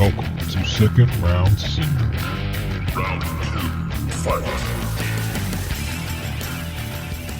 Welcome to Second Round Syndrome. Round 2, fight.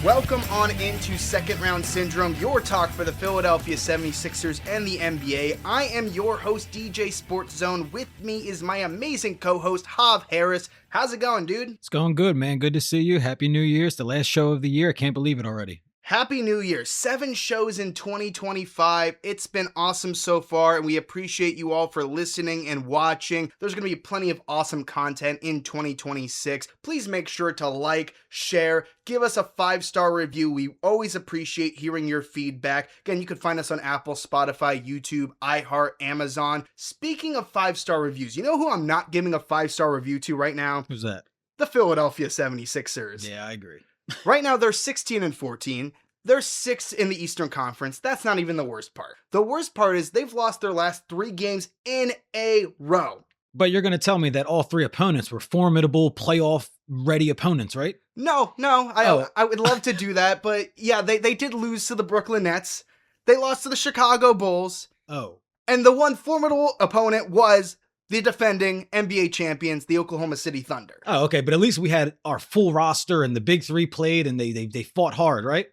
Welcome on into Second Round Syndrome, your talk for the Philadelphia 76ers and the NBA. I am your host, DJ Sports Zone. With me is my amazing co-host, Tobias Harris. How's it going, dude? It's going good, man. Good to see you. Happy New Year. It's the last show of the year. I can't believe it already. Happy New Year. 7 shows in 2025. It's been awesome so far, and we appreciate you all for listening and watching. There's going to be plenty of awesome content in 2026. Please make sure to like, share, give us a 5-star review. We always appreciate hearing your feedback. Again, you can find us on Apple, Spotify, YouTube, iHeart, Amazon. Speaking of 5-star reviews, you know who I'm not giving a 5-star review to right now? Who's that? The Philadelphia 76ers. Yeah, I agree. Right now, they're 16-14. They're 6th in the Eastern Conference. That's not even the worst part. The worst part is they've lost their last 3 games in a row. But you're going to tell me that all 3 opponents were formidable, playoff-ready opponents, right? No. I would love to do that, but yeah, they did lose to the Brooklyn Nets. They lost to the Chicago Bulls. Oh. And the one formidable opponent was the defending NBA champions, the Oklahoma City Thunder. Oh, okay. But at least we had our full roster and the big 3 played and they fought hard, right?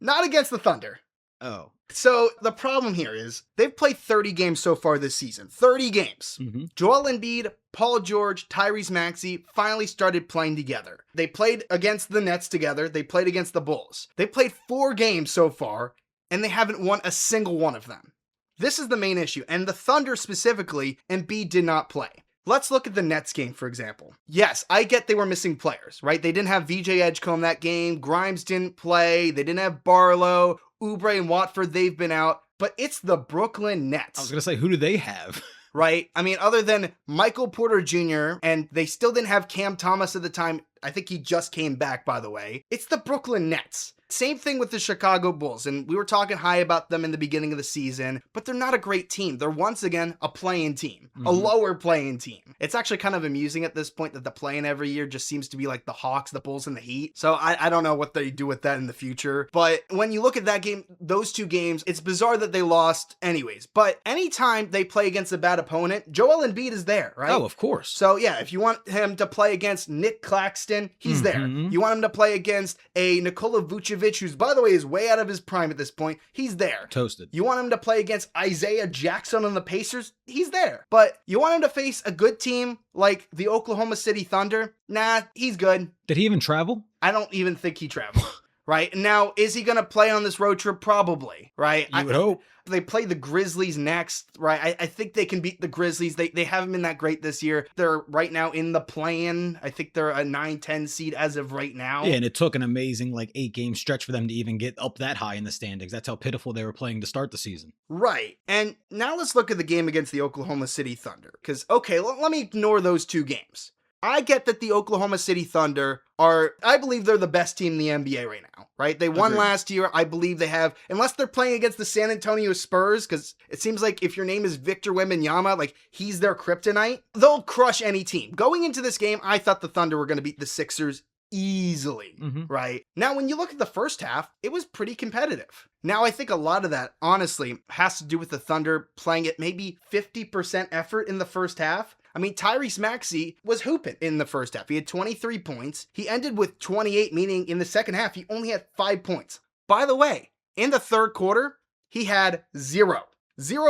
Not against the Thunder. Oh. So the problem here is they've played 30 games so far this season. 30 games. Mm-hmm. Joel Embiid, Paul George, Tyrese Maxey finally started playing together. They played against the Nets together. They played against the Bulls. They played 4 games so far, and they haven't won a single one of them. This is the main issue, and the Thunder specifically, Embiid did not play. Let's look at the Nets game, for example. Yes, I get they were missing players, right? They didn't have VJ Edgecombe that game. Grimes didn't play. They didn't have Barlow. Oubre and Watford, they've been out. But it's the Brooklyn Nets. I was going to say, who do they have? Right? I mean, other than Michael Porter Jr., and they still didn't have Cam Thomas at the time. I think he just came back, by the way. It's the Brooklyn Nets. Same thing with the Chicago Bulls, and we were talking high about them in the beginning of the season, but they're not a great team. They're once again a play-in team, a lower play-in team. It's actually kind of amusing at this point that the play-in every year just seems to be like the Hawks, the Bulls, and the Heat. So I don't know what they do with that in the future. But when you look at that game, those 2 games, it's bizarre that they lost anyways. But anytime they play against a bad opponent, Joel Embiid is there, right? Oh, of course. So yeah, if you want him to play against Nick Claxton, he's there. You want him to play against a Nikola Vucevic, who's, by the way, is way out of his prime at this point, he's there. Toasted. You want him to play against Isaiah Jackson on the Pacers? He's there. But you want him to face a good team like the Oklahoma City Thunder? Nah, he's good. Did he even travel? I don't even think he traveled. Right? Now, is he going to play on this road trip? Probably. Right? You would hope. They play the Grizzlies next, right? I think they can beat the Grizzlies. They haven't been that great this year. They're right now in the play-in. I think they're a 9-10 seed as of right now. Yeah, and it took an amazing 8-game stretch for them to even get up that high in the standings. That's how pitiful they were playing to start the season. Right. And now let's look at the game against the Oklahoma City Thunder. Because, okay, let me ignore those 2 games. I get that the Oklahoma City Thunder I believe they're the best team in the NBA right now, right? They won last year. I believe they have, unless they're playing against the San Antonio Spurs, because it seems like if your name is Victor Wembanyama, he's their kryptonite, they'll crush any team. Going into this game, I thought the Thunder were going to beat the Sixers easily, right? Now, when you look at the first half, it was pretty competitive. Now, I think a lot of that, honestly, has to do with the Thunder playing at maybe 50% effort in the first half. I mean, Tyrese Maxey was hooping in the first half. He had 23 points. He ended with 28, meaning in the second half, he only had 5 points. By the way, in the third quarter, he had 0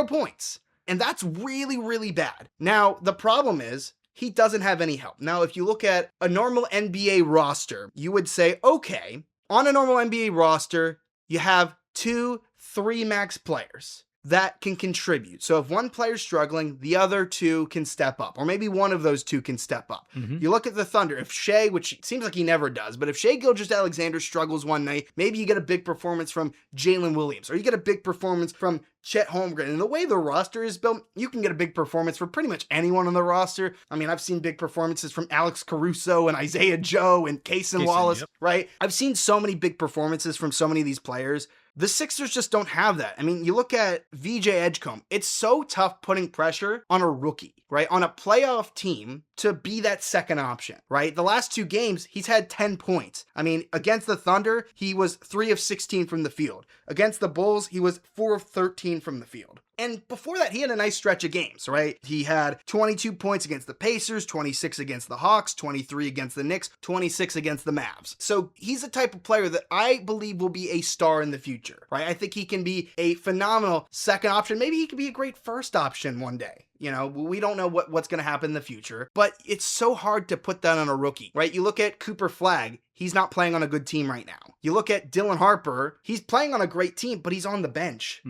points. And that's really, really bad. Now, the problem is, he doesn't have any help. Now, if you look at a normal NBA roster, you would say, okay, on a normal NBA roster, you have 2-3 max players that can contribute. So if one player's struggling, the other 2 can step up, or maybe one of those 2 can step up. You look at the Thunder, if Shea, which seems like he never does, but if Shea Gilgeous-Alexander struggles one night, maybe you get a big performance from Jalen Williams, or you get a big performance from Chet Holmgren. And the way the roster is built, you can get a big performance for pretty much anyone on the roster. I mean, I've seen big performances from Alex Caruso and Isaiah Joe and Cason Wallace, right? I've seen so many big performances from so many of these players. The Sixers just don't have that. I mean, you look at VJ Edgecombe. It's so tough putting pressure on a rookie, right? On a playoff team to be that second option, right? The last 2 games, he's had 10 points. I mean, against the Thunder, he was 3 of 16 from the field. Against the Bulls, he was 4 of 13 from the field. And before that, he had a nice stretch of games, right? He had 22 points against the Pacers, 26 against the Hawks, 23 against the Knicks, 26 against the Mavs. So he's the type of player that I believe will be a star in the future, right? I think he can be a phenomenal second option. Maybe he could be a great first option one day. You know, we don't know what's going to happen in the future, but it's so hard to put that on a rookie, right? You look at Cooper Flagg, he's not playing on a good team right now. You look at Dylan Harper, he's playing on a great team, but he's on the bench.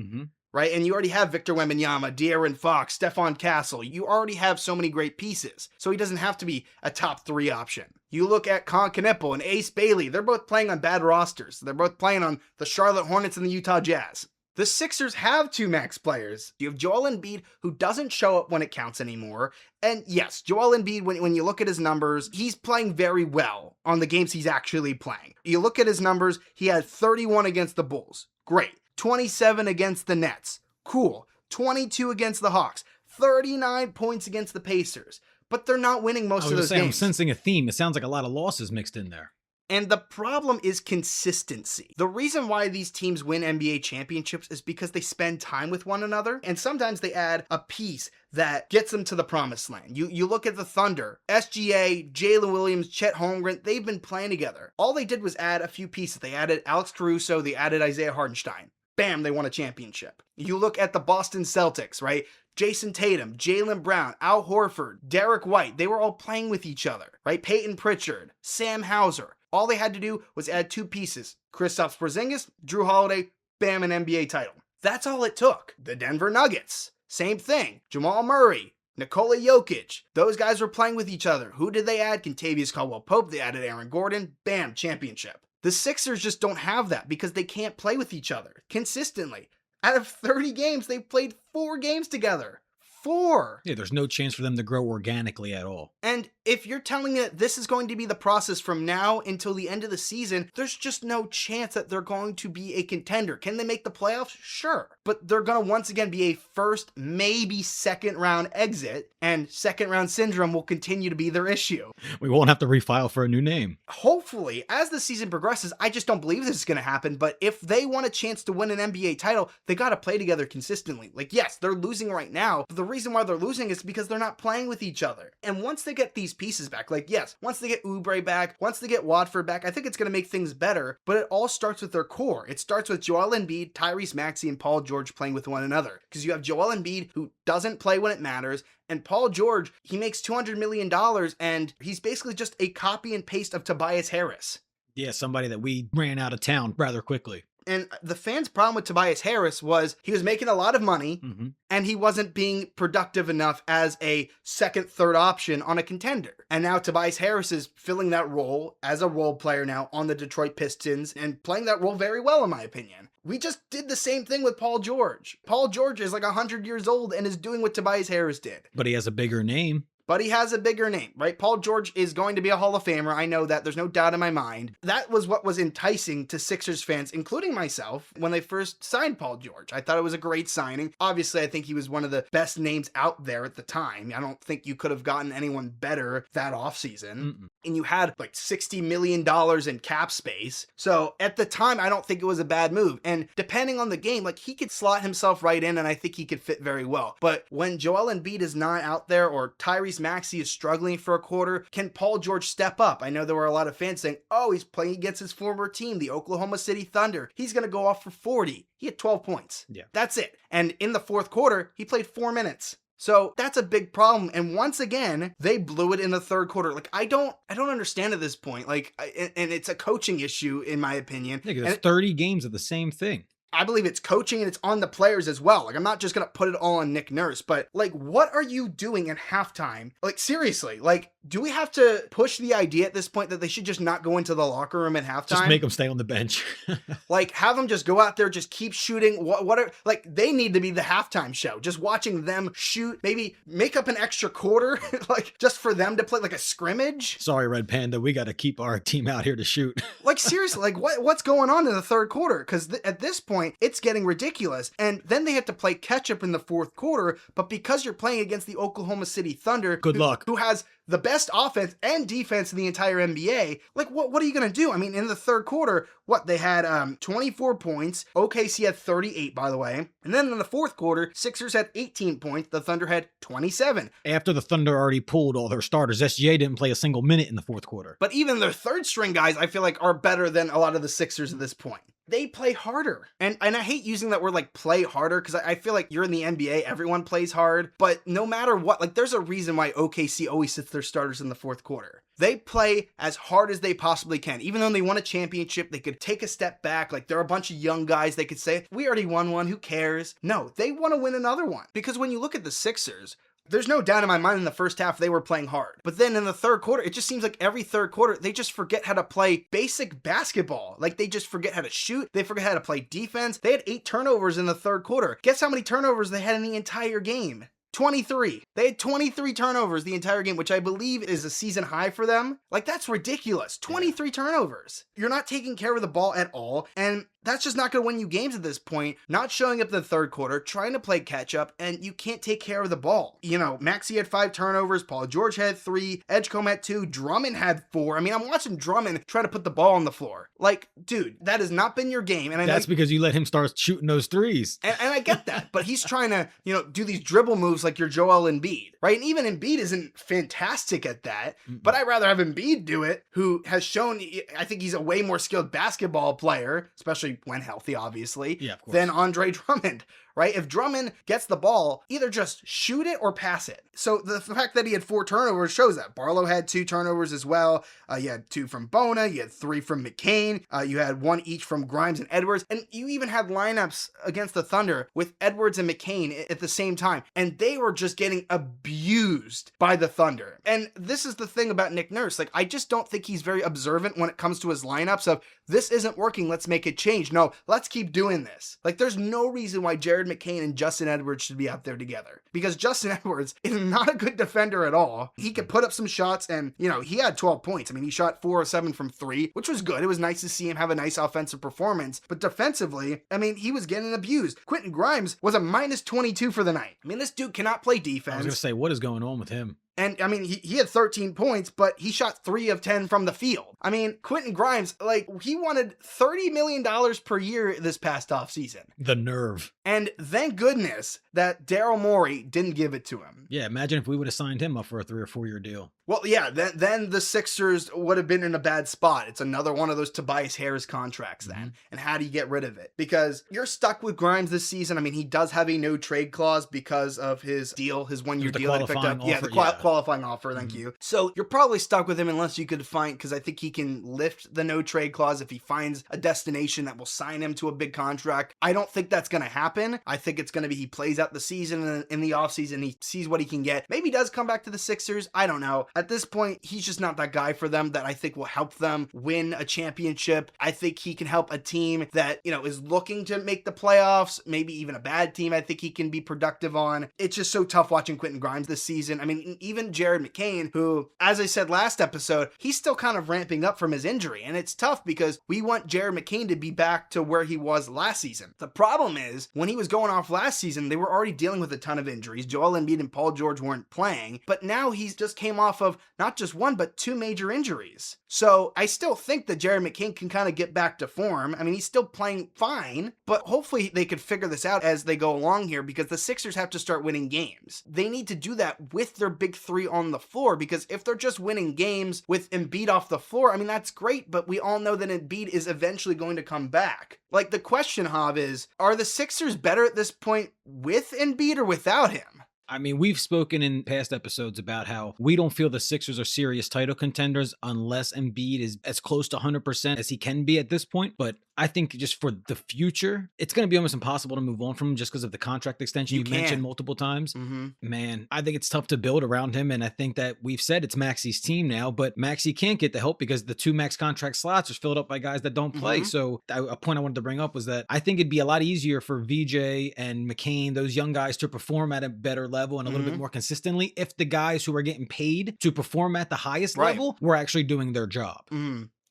Right? And you already have Victor Wembanyama, De'Aaron Fox, Stephon Castle. You already have so many great pieces. So he doesn't have to be a top 3 option. You look at Con Kneppel and Ace Bailey. They're both playing on bad rosters. They're both playing on the Charlotte Hornets and the Utah Jazz. The Sixers have 2 max players. You have Joel Embiid, who doesn't show up when it counts anymore. And yes, Joel Embiid, when you look at his numbers, he's playing very well on the games he's actually playing. You look at his numbers, he had 31 against the Bulls. Great. 27 against the Nets. Cool. 22 against the Hawks. 39 points against the Pacers. But they're not winning most of those games. I'm sensing a theme. It sounds like a lot of losses mixed in there. And the problem is consistency. The reason why these teams win NBA championships is because they spend time with one another, and sometimes they add a piece that gets them to the promised land. You look at the Thunder, SGA, Jalen Williams, Chet Holmgren, they've been playing together. All they did was add a few pieces. They added Alex Caruso, they added Isaiah Hartenstein. Bam, they won a championship. You look at the Boston Celtics, right? Jason Tatum, Jaylen Brown, Al Horford, Derek White, they were all playing with each other, right? Peyton Pritchard, Sam Hauser. All they had to do was add 2 pieces. Kristaps Porzingis, Drew Holiday, bam, an NBA title. That's all it took. The Denver Nuggets, same thing. Jamal Murray, Nikola Jokic, those guys were playing with each other. Who did they add? Contavious Caldwell-Pope, they added Aaron Gordon, bam, championship. The Sixers just don't have that because they can't play with each other consistently. Out of 30 games, they've played 4 games together. 4. Yeah, there's no chance for them to grow organically at all. And if you're telling me that this is going to be the process from now until the end of the season, there's just no chance that they're going to be a contender. Can they make the playoffs? Sure. But they're going to once again be a first, maybe second round exit, and second round syndrome will continue to be their issue. We won't have to refile for a new name. Hopefully, as the season progresses, I just don't believe this is going to happen, but if they want a chance to win an NBA title, they got to play together consistently. Like, yes, they're losing right now, but the reason why they're losing is because they're not playing with each other. And once they get these pieces back, like, yes, once they get Oubre back, once they get Watford back, I think it's going to make things better, but it all starts with their core. It starts with Joel Embiid, Tyrese Maxey, and Paul George playing with one another. Because you have Joel Embiid, who doesn't play when it matters, and Paul George, he makes $200 million, and he's basically just a copy and paste of Tobias Harris. Yeah, somebody that we ran out of town rather quickly. And the fans' problem with Tobias Harris was he was making a lot of money and he wasn't being productive enough as a second, third option on a contender. And now Tobias Harris is filling that role as a role player now on the Detroit Pistons and playing that role very well, in my opinion. We just did the same thing with Paul George. Paul George is like 100 years old and is doing what Tobias Harris did. But he has a bigger name. But he has a bigger name, right? Paul George is going to be a Hall of Famer. I know that. There's no doubt in my mind. That was what was enticing to Sixers fans, including myself, when they first signed Paul George. I thought it was a great signing. Obviously, I think he was one of the best names out there at the time. I don't think you could have gotten anyone better that offseason. And you had like $60 million in cap space. So at the time, I don't think it was a bad move. And depending on the game, like he could slot himself right in and I think he could fit very well. But when Joel Embiid is not out there or Tyrese Maxey is struggling for a quarter, can Paul George step up? I know there were a lot of fans saying, oh, he's playing against his former team, the Oklahoma City Thunder. He's going to go off for 40. He had 12 points. Yeah. That's it. And in the fourth quarter, he played 4 minutes. So that's a big problem. And once again, they blew it in the third quarter. Like, I don't understand at this point. Like, and it's a coaching issue, in my opinion. Yeah, there's 30 games of the same thing. I believe it's coaching and it's on the players as well. Like, I'm not just going to put it all on Nick Nurse, but like, what are you doing at halftime? Like, seriously, like, do we have to push the idea at this point that they should just not go into the locker room at halftime? Just make them stay on the bench. Like, have them just go out there, just keep shooting. What are, like, they need to be the halftime show. Just watching them shoot, maybe make up an extra quarter, like, just for them to play like a scrimmage. Sorry, Red Panda, we got to keep our team out here to shoot. Like, seriously, like, what's going on in the third quarter? Because at this point, it's getting ridiculous. And then they have to play catch up in the fourth quarter. But because you're playing against the Oklahoma City Thunder, good luck, who has the best offense and defense in the entire NBA. Like, what are you going to do? I mean, in the third quarter, they had 24 points. OKC had 38, by the way. And then in the fourth quarter, Sixers had 18 points. The Thunder had 27. After the Thunder already pulled all their starters, SGA didn't play a single minute in the fourth quarter. But even their third string guys, I feel like, are better than a lot of the Sixers at this point. They play harder. And I hate using that word like play harder because I feel like you're in the NBA, everyone plays hard. But no matter what, like there's a reason why OKC always sits their starters in the fourth quarter. They play as hard as they possibly can. Even though they won a championship, they could take a step back. Like they're a bunch of young guys. They could say, we already won one, who cares? No, they want to win another one. Because when you look at the Sixers, there's no doubt in my mind in the first half they were playing hard. But then in the third quarter, it just seems like every third quarter, they just forget how to play basic basketball. Like they just forget how to shoot. They forget how to play defense. They had 8 turnovers in the third quarter. Guess how many turnovers they had in the entire game? 23. They had 23 turnovers the entire game, which I believe is a season high for them. Like, that's ridiculous. 23 turnovers. You're not taking care of the ball at all, and that's just not going to win you games at this point. Not showing up in the third quarter, trying to play catch up, and you can't take care of the ball. You know, Maxey had 5 turnovers, Paul George had 3, Edgecombe had 2, Drummond had 4. I mean, I'm watching Drummond try to put the ball on the floor. Like, dude, that has not been your game. And that's because you let him start shooting those threes. And I get that, but he's trying to, do these dribble moves like you're Joel Embiid, right? And even Embiid isn't fantastic at that, but I'd rather have Embiid do it, who has shown, I think he's a way more skilled basketball player, especially when healthy, obviously, than Andre Drummond, right? If Drummond gets the ball, either just shoot it or pass it. So the fact that he had 4 turnovers shows that. Barlow had 2 turnovers as well. You had 2 from Bona, you had 3 from McCain, you had 1 each from Grimes and Edwards, and you even had lineups against the Thunder with Edwards and McCain at the same time, and they were just getting abused by the Thunder. And this is the thing about Nick Nurse, like, I just don't think he's very observant when it comes to his lineups of, this isn't working, let's make it change. No, let's keep doing this. Like, there's no reason why Jared McCain and Justin Edwards should be out there together, because Justin Edwards is not a good defender at all. He could put up some shots, and he had 12 points. I mean, he shot 4 or 7 from 3, which was good. It was nice to see him have a nice offensive performance, but defensively, I mean, he was getting abused. Quentin Grimes was a minus 22 for the night. I mean, this dude cannot play defense. I was gonna say, what is going on with him? And I mean, he had 13 points, but he shot 3 of 10 from the field. I mean, Quentin Grimes, like, he wanted $30 million per year this past offseason. The nerve. And thank goodness that Daryl Morey didn't give it to him. Yeah, imagine if we would have signed him up for a 3 or 4 year deal. Well, yeah, then the Sixers would have been in a bad spot. It's another one of those Tobias Harris contracts then. And how do you get rid of it? Because you're stuck with Grimes this season. I mean, he does have a no trade clause because of his deal, his 1-year deal that he picked up. Yeah, the qualifying offer, thank you. So you're probably stuck with him unless you could find, because I think he can lift the no trade clause if he finds a destination that will sign him to a big contract. I don't think that's going to happen. I think it's going to be he plays out the season, and in the offseason he sees what he can get. Maybe he does come back to the Sixers. I don't know. At this point, he's just not that guy for them that I think will help them win a championship. I think he can help a team that, is looking to make the playoffs, maybe even a bad team. I think he can be productive on. It's just so tough watching Quentin Grimes this season. I mean, even Jared McCain, who, as I said last episode, he's still kind of ramping up from his injury, and it's tough because we want Jared McCain to be back to where he was last season. The problem is, when he was going off last season, they were already dealing with a ton of injuries. Joel Embiid and Paul George weren't playing, but now he's just came off of not just 1, but 2 major injuries. So I still think that Jared McCain can kind of get back to form. I mean, he's still playing fine, but hopefully they could figure this out as they go along here, because the Sixers have to start winning games. They need to do that with their big 3 on the floor, because if they're just winning games with Embiid off the floor, I mean, that's great, but we all know that Embiid is eventually going to come back. Like, the question, Hav, is, are the Sixers better at this point with Embiid or without him? I mean, we've spoken in past episodes about how we don't feel the Sixers are serious title contenders unless Embiid is as close to 100% as he can be at this point. But I think just for the future, it's going to be almost impossible to move on from him just because of the contract extension you mentioned multiple times. Man, I think it's tough to build around him. And I think that we've said it's Maxey's team now, but Maxey can't get the help because the 2 max contract slots are filled up by guys that don't play. So a point I wanted to bring up was that I think it'd be a lot easier for VJ and McCain, those young guys, to perform at a better level and a little bit more consistently if the guys who are getting paid to perform at the highest level were actually doing their job.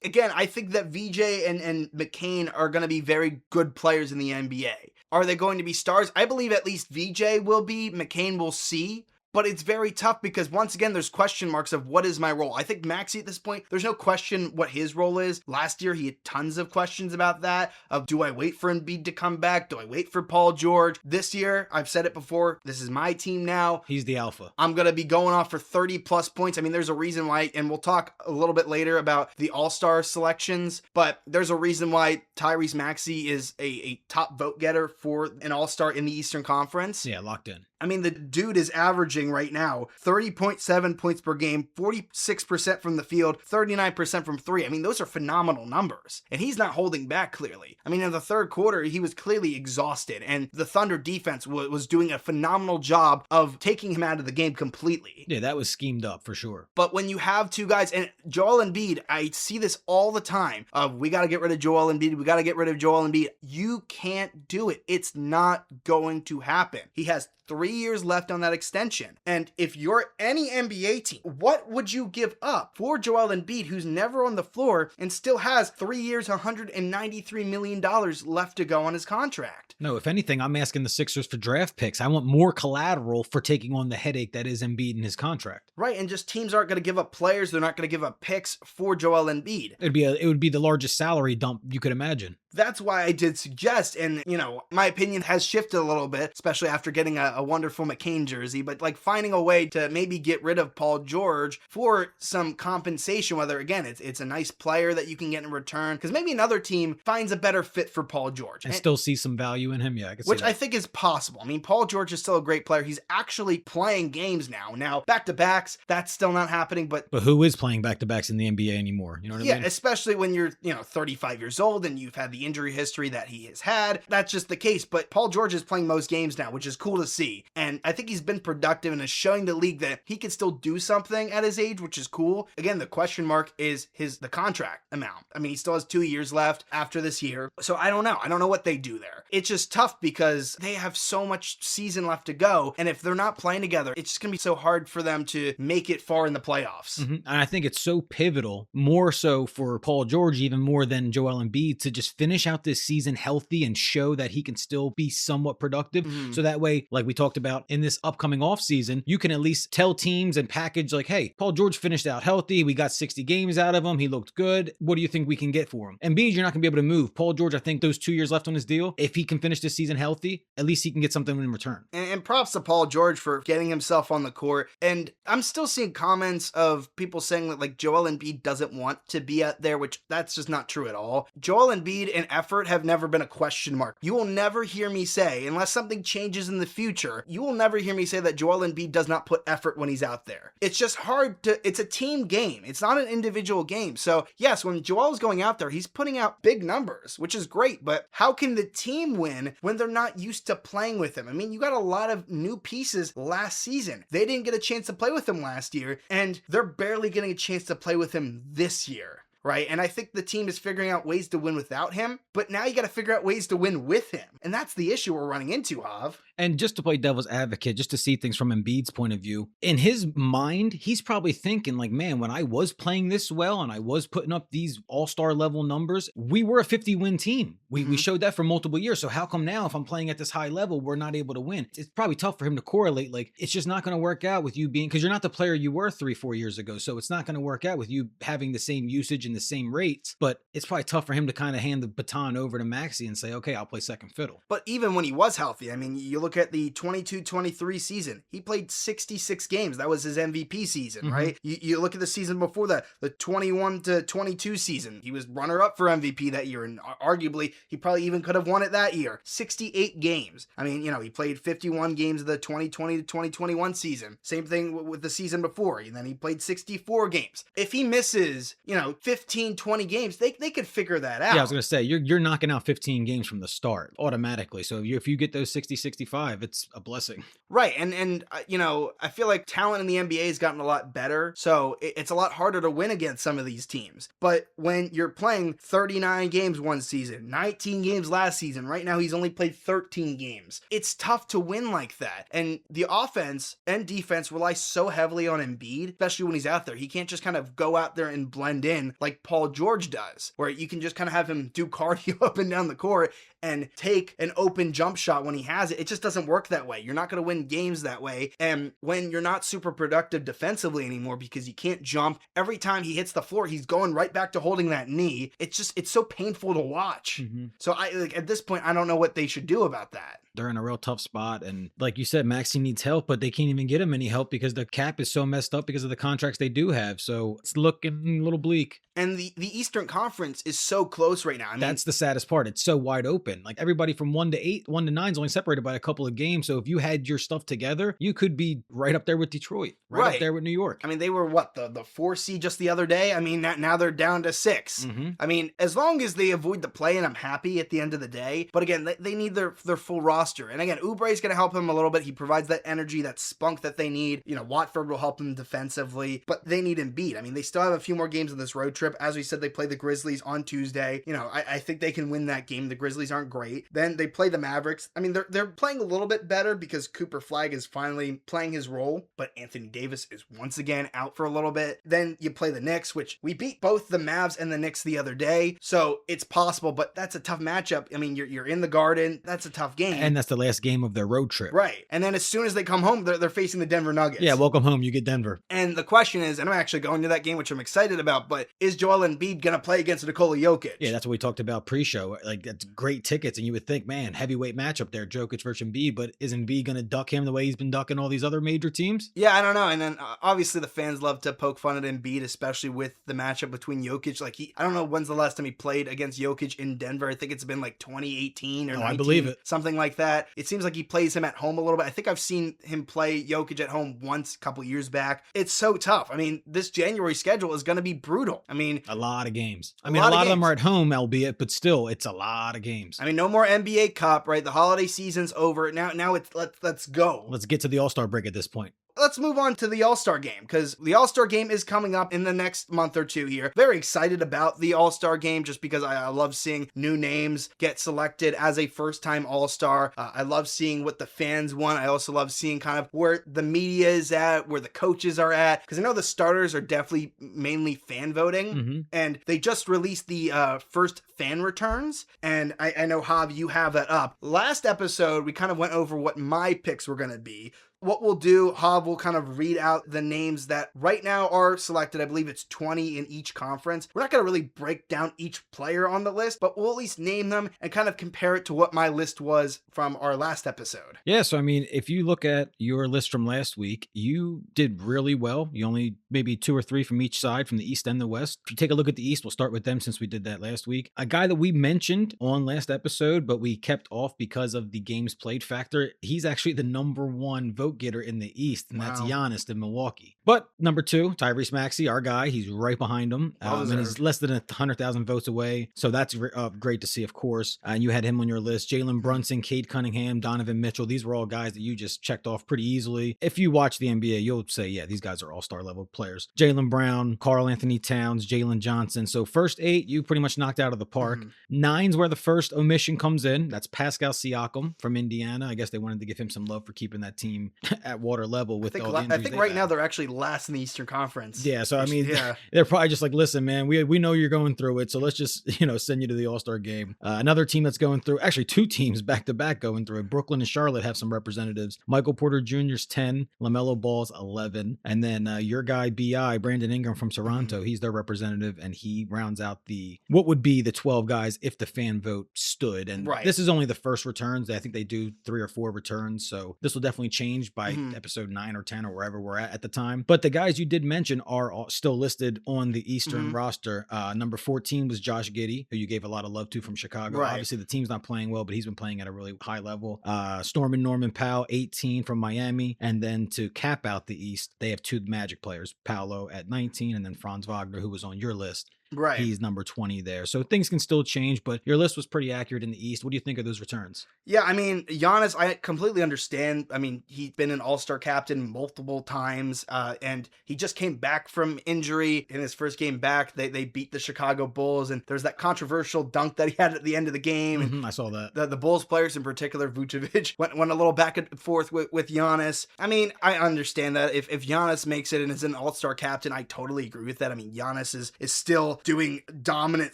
Again, I think that VJ and McCain are going to be very good players in the NBA. Are they going to be stars? I believe at least VJ will be. McCain will see. but it's very tough because once again, there's question marks of what is my role. I think Maxey at this point, there's no question what his role is. Last year, he had tons of questions about that, of do I wait for Embiid to come back? Do I wait for Paul George? This year, I've said it before, this is my team now. He's the alpha. I'm going to be going off for 30 plus points. I mean, there's a reason why, and we'll talk a little bit later about the All-Star selections, but there's a reason why Tyrese Maxey is a top vote getter for an All-Star in the Eastern Conference. Yeah, locked in. I mean, the dude is averaging right now 30.7 points per game, 46% from the field, 39% from three. I mean, those are phenomenal numbers. And he's not holding back, clearly. I mean, in the third quarter, he was clearly exhausted. And the Thunder defense was doing a phenomenal job of taking him out of the game completely. Yeah, that was schemed up for sure. But when you have two guys, and Joel Embiid, I see this all the time, of we got to get rid of Joel Embiid, we got to get rid of Joel Embiid. You can't do it. It's not going to happen. He has 3 years left on that extension. And if you're any NBA team, what would you give up for Joel Embiid, who's never on the floor and still has 3 years, $193 million left to go on his contract? No, if anything, I'm asking the Sixers for draft picks. I want more collateral for taking on the headache that is Embiid in his contract. Right, and just teams aren't going to give up players. They're not going to give up picks for Joel Embiid. It would be the largest salary dump you could imagine. That's why I did suggest, and my opinion has shifted a little bit, especially after getting a wonderful McCain jersey, but like finding a way to maybe get rid of Paul George for some compensation, whether again, it's a nice player that you can get in return, because maybe another team finds a better fit for Paul George. And still see some value in him, yeah, I can see which that. I think is possible. I mean, Paul George is still a great player. He's actually playing games now. Now, back-to-backs, that's still not happening, but who is playing back-to-backs in the NBA anymore? You know what I mean? Yeah, especially when you're, 35 years old and you've had the injury history that he has had. That's just the case. But Paul George is playing most games now, which is cool to see. And I think he's been productive and is showing the league that he can still do something at his age, which is cool. Again, the question mark is the contract amount. I mean, he still has 2 years left after this year. So I don't know. I don't know what they do there. It's just tough because they have so much season left to go. And if they're not playing together, it's just going to be so hard for them to make it far in the playoffs. Mm-hmm. And I think it's so pivotal, more so for Paul George, even more than Joel Embiid, to just finish out this season healthy and show that he can still be somewhat productive. Mm-hmm. So that way, like we talked about in this upcoming offseason, you can at least tell teams and package like, hey, Paul George finished out healthy. We got 60 games out of him. He looked good. What do you think we can get for him? Embiid, you're not going to be able to move. Paul George, I think those 2 years left on his deal, if he can finish this season healthy, at least he can get something in return. And props to Paul George for getting himself on the court. And I'm still seeing comments of people saying that like Joel Embiid doesn't want to be out there, which that's just not true at all. Joel Embiid and effort have never been a question mark. You will never hear me say, unless something changes in the future, you will never hear me say that Joel Embiid does not put effort when he's out there. It's just hard it's a team game. It's not an individual game. So yes, when Joel's going out there, he's putting out big numbers, which is great, but how can the team win when they're not used to playing with him? I mean, you got a lot of new pieces last season. They didn't get a chance to play with him last year, and they're barely getting a chance to play with him this year. Right? And I think the team is figuring out ways to win without him, but now you got to figure out ways to win with him. And that's the issue we're running into, Hav. And just to play devil's advocate, just to see things from Embiid's point of view, in his mind, he's probably thinking like, man, when I was playing this well and I was putting up these all-star level numbers, we were a 50-win team. We showed that for multiple years. So how come now if I'm playing at this high level, we're not able to win? It's probably tough for him to correlate. Like, it's just not going to work out with you being, because you're not the player you were 3-4 years ago. So it's not going to work out with you having the same usage and the same rates. But it's probably tough for him to kind of hand the baton over to Maxey and say, okay, I'll play second fiddle. But even when he was healthy, I mean, you look at the 22-23 season, he played 66 games. That was his MVP season, right? You look at the season before that, the 21-22 season, he was runner-up for MVP that year, and arguably, he probably even could have won it that year. 68 games. I mean, he played 51 games of the 2020-2021 season. Same thing with the season before, and then he played 64 games. If he misses, 15, 20 games, they could figure that out. Yeah, I was going to say, you're knocking out 15 games from the start automatically. So if you get those 60, 65, it's a blessing. Right. And I feel like talent in the NBA has gotten a lot better. So it's a lot harder to win against some of these teams. But when you're playing 39 games one season, 19 games last season, right now he's only played 13 games. It's tough to win like that. And the offense and defense rely so heavily on Embiid, especially when he's out there. He can't just kind of go out there and blend in like Paul George does, where you can just kind of have him do cardio up and down the court and take an open jump shot when he has it. doesn't work that way. You're not going to win games that way. And when you're not super productive defensively anymore because you can't jump, every time he hits the floor, he's going right back to holding that knee. It's so painful to watch. So at this point, I don't know what they should do about that. They're in a real tough spot. And like you said, Maxey needs help, but they can't even get him any help because the cap is so messed up because of the contracts they do have. So it's looking a little bleak. And the Eastern Conference is so close right now. I mean, that's the saddest part. It's so wide open. Like everybody from 1 to 8, 1 to 9 is only separated by a couple of games. So if you had your stuff together, you could be right up there with Detroit, right up there with New York. I mean, they were the 4 seed just the other day. I mean, now they're down to 6. I mean, as long as they avoid the play-in, I'm happy at the end of the day. But again, they need their full roster. And again, Oubre's going to help him a little bit. He provides that energy, that spunk that they need. You know, Watford will help them defensively, but they need Embiid. I mean, they still have a few more games of this road trip. As we said, they play the Grizzlies on Tuesday. You know, I think they can win that game. The Grizzlies aren't great. Then they play the Mavericks. I mean, they're playing a little bit better because Cooper Flagg is finally playing his role, but Anthony Davis is once again out for a little bit. Then you play the Knicks, which we beat both the Mavs and the Knicks the other day, so it's possible, but that's a tough matchup. I mean, you're in the Garden. That's a tough game. And that's the last game of their road trip. Right. And then as soon as they come home, they're facing the Denver Nuggets. Yeah, welcome home. You get Denver. And the question is, and I'm actually going to that game, which I'm excited about, but is Joel Embiid going to play against Nikola Jokic? Yeah, that's what we talked about pre-show. Like, that's great tickets, and you would think, man, heavyweight matchup there, Jokic versus Embiid, but is Embiid going to duck him the way he's been ducking all these other major teams? Yeah, I don't know. And then obviously the fans love to poke fun at Embiid, especially with the matchup between Jokic. Like, I don't know when's the last time he played against Jokic in Denver. I think it's been like 2018 or 19, I believe it. Something like that. It seems like he plays him at home a little bit. I think I've seen him play Jokic at home once a couple years back. It's so tough. I mean, this January schedule is going to be brutal. I mean, a lot of games. I mean, a lot of them are at home, albeit, but still, it's a lot of games. I mean, no more NBA Cup, right? The holiday season's over. Now it's let's go. Let's get to the All-Star break at this point. Let's move on to the All-Star game, because the All-Star game is coming up in the next month or two here. Very excited about the All-Star game just because I love seeing new names get selected as a first-time All-Star. I love seeing what the fans want. I also love seeing kind of where the media is at, where the coaches are at, because I know the starters are definitely mainly fan voting, and they just released the first fan returns, and I know, Hav, you have that up. Last episode, we kind of went over what my picks were going to be. What we'll do, Hav will kind of read out the names that right now are selected. I believe it's 20 in each conference. We're not going to really break down each player on the list, but we'll at least name them and kind of compare it to what my list was from our last episode. Yeah, so I mean, if you look at your list from last week, you did really well. You only maybe 2 or 3 from each side, from the East and the West. If you take a look at the East, we'll start with them since we did that last week. A guy that we mentioned on last episode, but we kept off because of the games played factor. He's actually the number 1 vote getter in the East, and that's Giannis in Milwaukee. But number 2, Tyrese Maxey, our guy, he's right behind him, and he's less than 100,000 votes away. So that's great to see, of course. And you had him on your list. Jalen Brunson, Cade Cunningham, Donovan Mitchell. These were all guys that you just checked off pretty easily. If you watch the NBA, you'll say, yeah, these guys are all-star level players. Jaylen Brown, Karl Anthony Towns, Jalen Johnson. So first 8, you pretty much knocked out of the park. 9's where the first omission comes in. That's Pascal Siakam from Indiana. I guess they wanted to give him some love for keeping that team at water level with all the injuries. I think right now they're actually last in the Eastern Conference. Yeah, so I mean, they're probably just like, listen, man, we know you're going through it, so let's just, send you to the All-Star game. Another team that's going through, actually 2 teams back-to-back going through it. Brooklyn and Charlotte have some representatives. Michael Porter Jr.'s 10, LaMelo Ball's 11, and then your guy B.I., Brandon Ingram from Toronto, he's their representative, and he rounds out what would be the 12 guys if the fan vote stood. And this is only the first returns. I think they do 3 or 4 returns, so this will definitely change by episode 9 or 10 or wherever we're at the time. But the guys you did mention are still listed on the Eastern roster. Number 14 was Josh Giddey, who you gave a lot of love to from Chicago. Obviously, the team's not playing well, but he's been playing at a really high level. Norman Powell, 18 from Miami. And then to cap out the East, they have 2 Magic players, Paolo at 19, and then Franz Wagner, who was on your list. Right. He's number 20 there. So things can still change, but your list was pretty accurate in the East. What do you think of those returns? Yeah, I mean, Giannis, I completely understand. I mean, he's been an all-star captain multiple times, and he just came back from injury. In his first game back, they beat the Chicago Bulls, and there's that controversial dunk that he had at the end of the game. I saw that. The Bulls players in particular, Vucevic, went a little back and forth with Giannis. I mean, I understand that. If Giannis makes it and is an all-star captain, I totally agree with that. I mean, Giannis is still doing dominant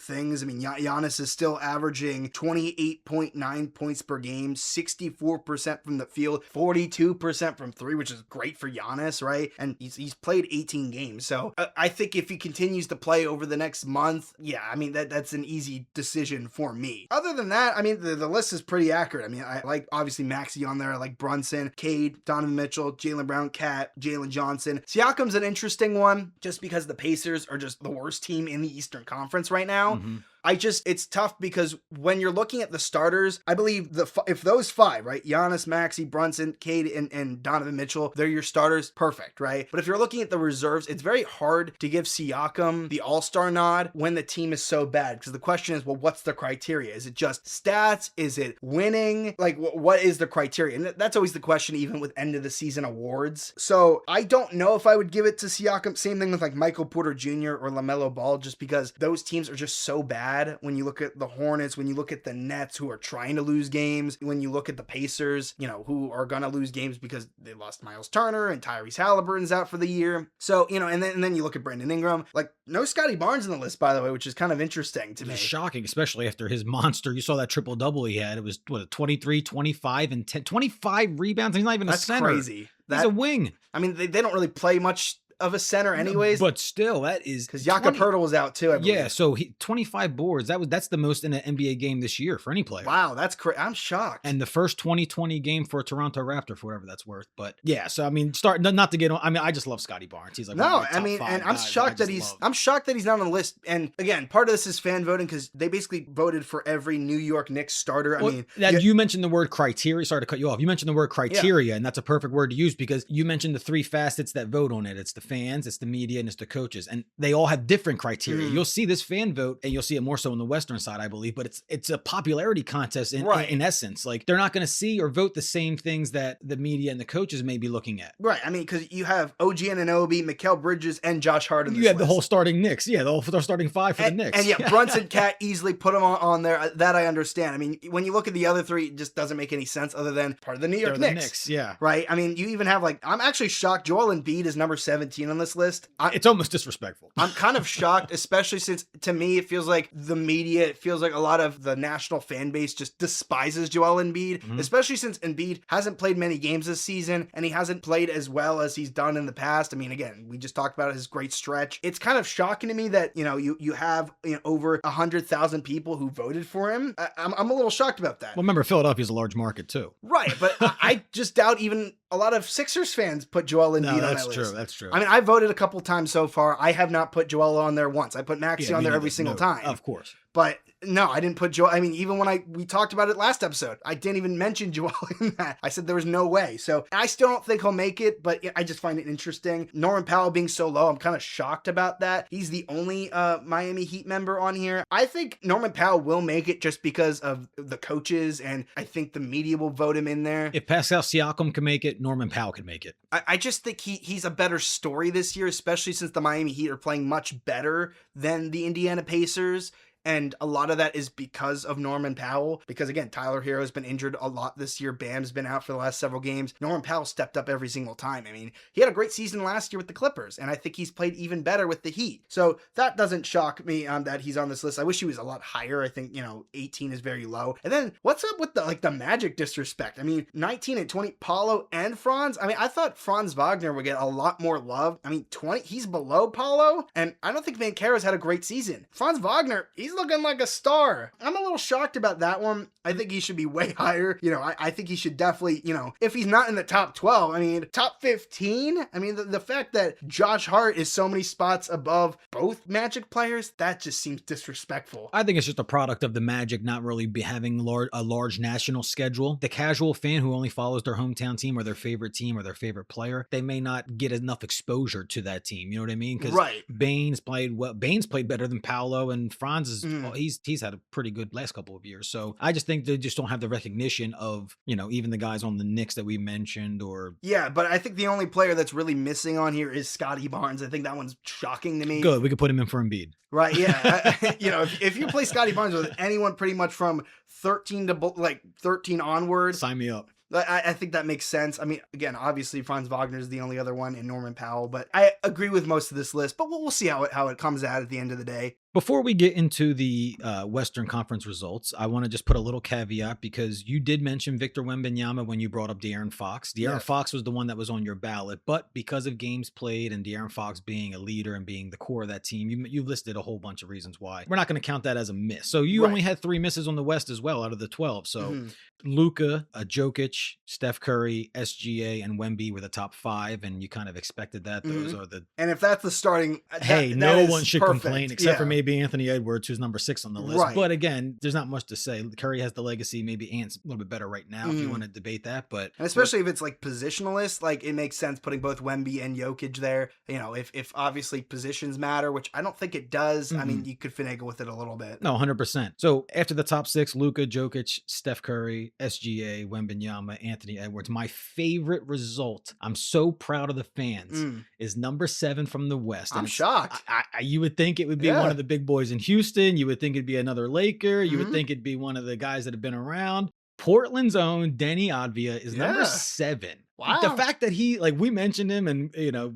things. I mean, Giannis is still averaging 28.9 points per game, 64% from the field, 42% from three, which is great for Giannis, right? And he's played 18 games. So I think if he continues to play over the next month, yeah, I mean, that's an easy decision for me. Other than that, I mean, the list is pretty accurate. I mean, I like, obviously, Maxey on there. I like Brunson, Cade, Donovan Mitchell, Jaylen Brown, Cat, Jalen Johnson. Siakam's an interesting one just because the Pacers are just the worst team in the Eastern Conference right now. Mm-hmm. It's tough because when you're looking at the starters, I believe if those five, right, Giannis, Maxey, Brunson, Cade, and Donovan Mitchell, they're your starters, perfect, right? But if you're looking at the reserves, it's very hard to give Siakam the all-star nod when the team is so bad, because the question is, well, what's the criteria? Is it just stats? Is it winning? Like, what is the criteria? And that's always the question, even with end of the season awards. So I don't know if I would give it to Siakam. Same thing with like Michael Porter Jr. or LaMelo Ball, just because those teams are just so bad. When you look at the Hornets, when you look at the Nets, who are trying to lose games, when you look at the Pacers, who are going to lose games because they lost Miles Turner and Tyrese Halliburton's out for the year. So, and then you look at Brandon Ingram, like no Scotty Barnes in the list, by the way, which is kind of interesting to me. It's shocking, especially after his monster. You saw that triple-double he had. It was 23, 25, and 10, 25 rebounds. He's not even a center. That's crazy. He's a wing. I mean, they don't really play much of a center anyways. But still, that is... Because Jakob Poeltl was out too, I believe. Yeah, so 25 boards. That's the most in an NBA game this year for any player. Wow, that's crazy. I'm shocked. And the first 2020 game for a Toronto Raptor, for whatever that's worth. But yeah, so I mean, not to get on... I mean, I just love Scotty Barnes. He's like... No, I mean, and I'm shocked that I'm shocked that he's not on the list. And again, part of this is fan voting because they basically voted for every New York Knicks starter. You mentioned the word criteria. Sorry to cut you off. You mentioned the word criteria, and that's a perfect word to use because you mentioned the three facets that vote on it. It's the fans, it's the media, and it's the coaches, and they all have different criteria. You'll see this fan vote, and you'll see it more so on the Western side, I believe, but it's a popularity contest in essence. Like, they're not going to see or vote the same things that the media and the coaches may be looking at. Right. I mean, because you have OG Anunoby, Mikal Bridges, and Josh Hart in this You have list. the whole starting Knicks. Yeah, the whole starting five for the Knicks. And yeah, Brunson, Cat easily put them on there. That I understand. I mean, when you look at the other three, it just doesn't make any sense other than part of the New York Knicks. Yeah. Right. I mean, you even have I'm actually shocked. Joel Embiid is number 17 on this list. It's almost disrespectful. I'm kind of shocked, especially since to me it feels like the media, it feels like a lot of the national fan base just despises Joel Embiid, especially since Embiid hasn't played many games this season and he hasn't played as well as he's done in the past. I mean, again, we just talked about his great stretch. It's kind of shocking to me that you have over 100,000 people who voted for him. I'm a little shocked about that. Well, remember, Philadelphia's a large market too. Right, but I just doubt even a lot of Sixers fans put Joel Embiid on that list. That's true. I mean, I voted a couple times so far. I have not put Joel on there once. I put Maxey on there every single time. Of course. But no, I didn't put Joel. I mean, even when we talked about it last episode, I didn't even mention Joel in that. I said there was no way. So I still don't think he'll make it, but I just find it interesting. Norman Powell being so low, I'm kind of shocked about that. He's the only Miami Heat member on here. I think Norman Powell will make it just because of the coaches, and I think the media will vote him in there. If Pascal Siakam can make it, Norman Powell can make it. I just think he's a better story this year, especially since the Miami Heat are playing much better than the Indiana Pacers. And a lot of that is because of Norman Powell. Because again, Tyler Hero has been injured a lot this year. Bam's been out for the last several games. Norman Powell stepped up every single time. I mean, he had a great season last year with the Clippers, and I think he's played even better with the Heat. So that doesn't shock me that he's on this list. I wish he was a lot higher. I think 18 is very low. And then what's up with the Magic disrespect? I mean, 19 and 20, Paulo and Franz. I mean, I thought Franz Wagner would get a lot more love. I mean, 20, he's below Paulo, and I don't think Banchero's had a great season. Franz Wagner, he's looking like a star. I'm a little shocked about that one. I think he should be way higher. I think he should definitely, if he's not in the top 12, I mean, top 15. I mean, the fact that Josh Hart is so many spots above both Magic players, that just seems disrespectful. I think it's just a product of the Magic not really having a large national schedule. The casual fan who only follows their hometown team or their favorite player, they may not get enough exposure to that team. You know what I mean? Because Baines played well. Baines played better than Paolo, and Franz is he's had a pretty good last couple of years. So I just think they just don't have the recognition of, even the guys on the Knicks that we mentioned or... Yeah, but I think the only player that's really missing on here is Scotty Barnes. I think that one's shocking to me. Good. We could put him in for Embiid. Right, yeah. If you play Scotty Barnes with anyone pretty much from 13 to 13 onward... Sign me up. I think that makes sense. I mean, again, obviously Franz Wagner is the only other one, and Norman Powell, but I agree with most of this list, but we'll see how it comes out at the end of the day. Before we get into the Western Conference results, I want to just put a little caveat because you did mention Victor Wembanyama when you brought up De'Aaron Fox. De'Aaron Fox was the one that was on your ballot, but because of games played and De'Aaron Fox being a leader and being the core of that team, you listed a whole bunch of reasons why. We're not going to count that as a miss. So you only had 3 misses on the West as well out of the 12. So Luka, Jokic, Steph Curry, SGA, and Wemby were the top 5, and you kind of expected that. Those are the... And if that's the starting... no one should complain except for maybe Anthony Edwards, who's number 6 on the list. Right. But again, there's not much to say. Curry has the legacy. Maybe Ant's a little bit better right now if you want to debate that. But and especially if it's like positionalist, like it makes sense putting both Wemby and Jokic there. You know, if obviously positions matter, which I don't think it does. I mean, you could finagle with it a little bit. No, 100%. So after the top 6, Luka, Jokic, Steph Curry, SGA, Wembanyama, Anthony Edwards. My favorite result, I'm so proud of the fans, is number 7 from the West. I'm shocked. You would think it would be one of the big boys in Houston. You would think it'd be another Laker. You would think it'd be one of the guys that have been around. Portland's own Denny Advia is number 7. Wow. The fact that he, like, we mentioned him and, you know,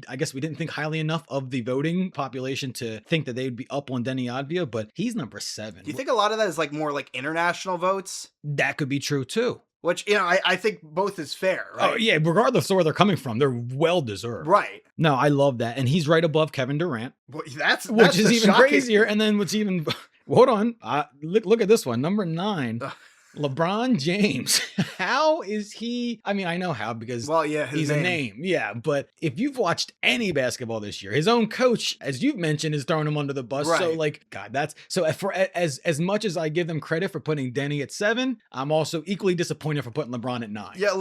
I guess we didn't think highly enough of the voting population to think that they would be up on Denny Advia, but he's number 7. Do you think a lot of that is like more like international votes? That could be true too. Which, you know, I think both is fair, right? Oh, yeah, regardless of where they're coming from, they're well-deserved. Right. No, I love that. And he's right above Kevin Durant. Well, that's which is even shocking... crazier. And then what's even... Hold on. Look at this one. Number 9. LeBron James. How is he? I mean, I know how because he's a name. Yeah, but if you've watched any basketball this year, his own coach, as you've mentioned, is throwing him under the bus. Right. So, like, God, that's so. For as much as I give them credit for putting Denny at 7, I'm also equally disappointed for putting LeBron at 9. Yeah,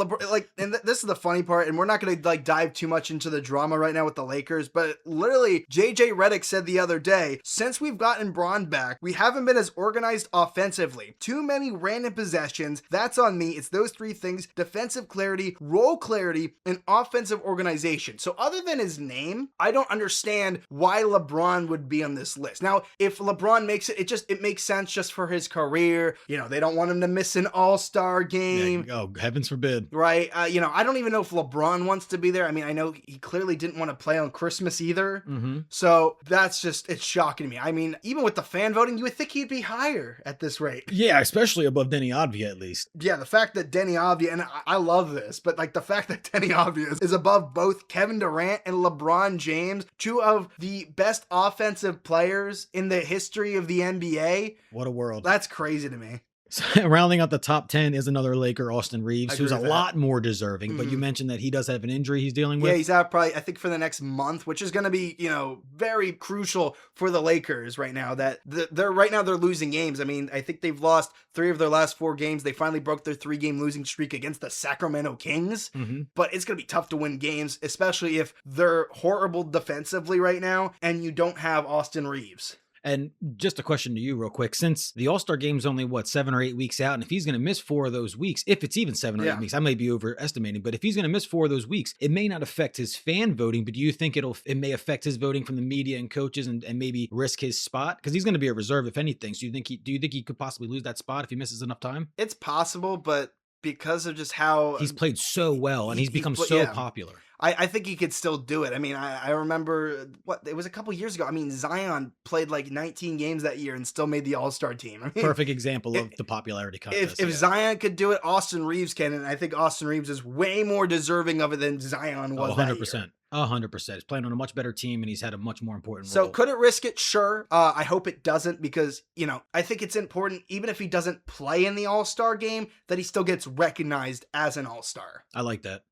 and this is the funny part, and we're not going to like dive too much into the drama right now with the Lakers, but literally, JJ Redick said the other day, since we've gotten Bron back, we haven't been as organized offensively. Too many random possessions. That's on me. It's those 3 things: defensive clarity, role clarity, and offensive organization. So other than his name, I don't understand why LeBron would be on this list. Now, if LeBron makes it, it makes sense just for his career. You know, they don't want him to miss an all-star game. Yeah, oh, heavens forbid. Right. You know, I don't even know if LeBron wants to be there. I mean, I know he clearly didn't want to play on Christmas either. So that's it's shocking to me. I mean, even with the fan voting, you would think he'd be higher at this rate. Yeah, especially above Denny Advia at least. Yeah, the fact that Denny Advia, and I love this, but like the fact that Denny Advia is above both Kevin Durant and LeBron James, 2 of the best offensive players in the history of the NBA. What a world. That's crazy to me. So, rounding out the top 10 is another Laker, Austin Reeves, who's a lot more deserving. But you mentioned that he does have an injury he's dealing with. Yeah, he's out probably, I think, for the next month, which is going to be, you know, very crucial for the Lakers right now. That they're losing games. I mean, I think they've lost 3 of their last 4 games. They finally broke their 3-game losing streak against the Sacramento Kings. But it's going to be tough to win games, especially if they're horrible defensively right now and you don't have Austin Reeves. And just a question to you real quick, since the All-Star game's only 7 or 8 weeks out, and if he's going to miss 4 of those weeks, if it's even 7 or 8 weeks, I may be overestimating, but if he's going to miss 4 of those weeks, it may not affect his fan voting, but do you think it may affect his voting from the media and coaches and maybe risk his spot? Because he's going to be a reserve if anything. So do you think he could possibly lose that spot if he misses enough time? It's possible, but because of just how he's played so well and he's become so popular. I think he could still do it. I mean, I remember it was a couple years ago. I mean, Zion played like 19 games that year and still made the All-Star team. I mean, perfect example of the popularity contest. If Zion could do it, Austin Reeves can, and I think Austin Reeves is way more deserving of it than Zion was. 100%. 100%. He's playing on a much better team and he's had a much more important role. So could it risk it? Sure. I hope it doesn't because, you know, I think it's important, even if he doesn't play in the All-Star game, that he still gets recognized as an All-Star. I like that.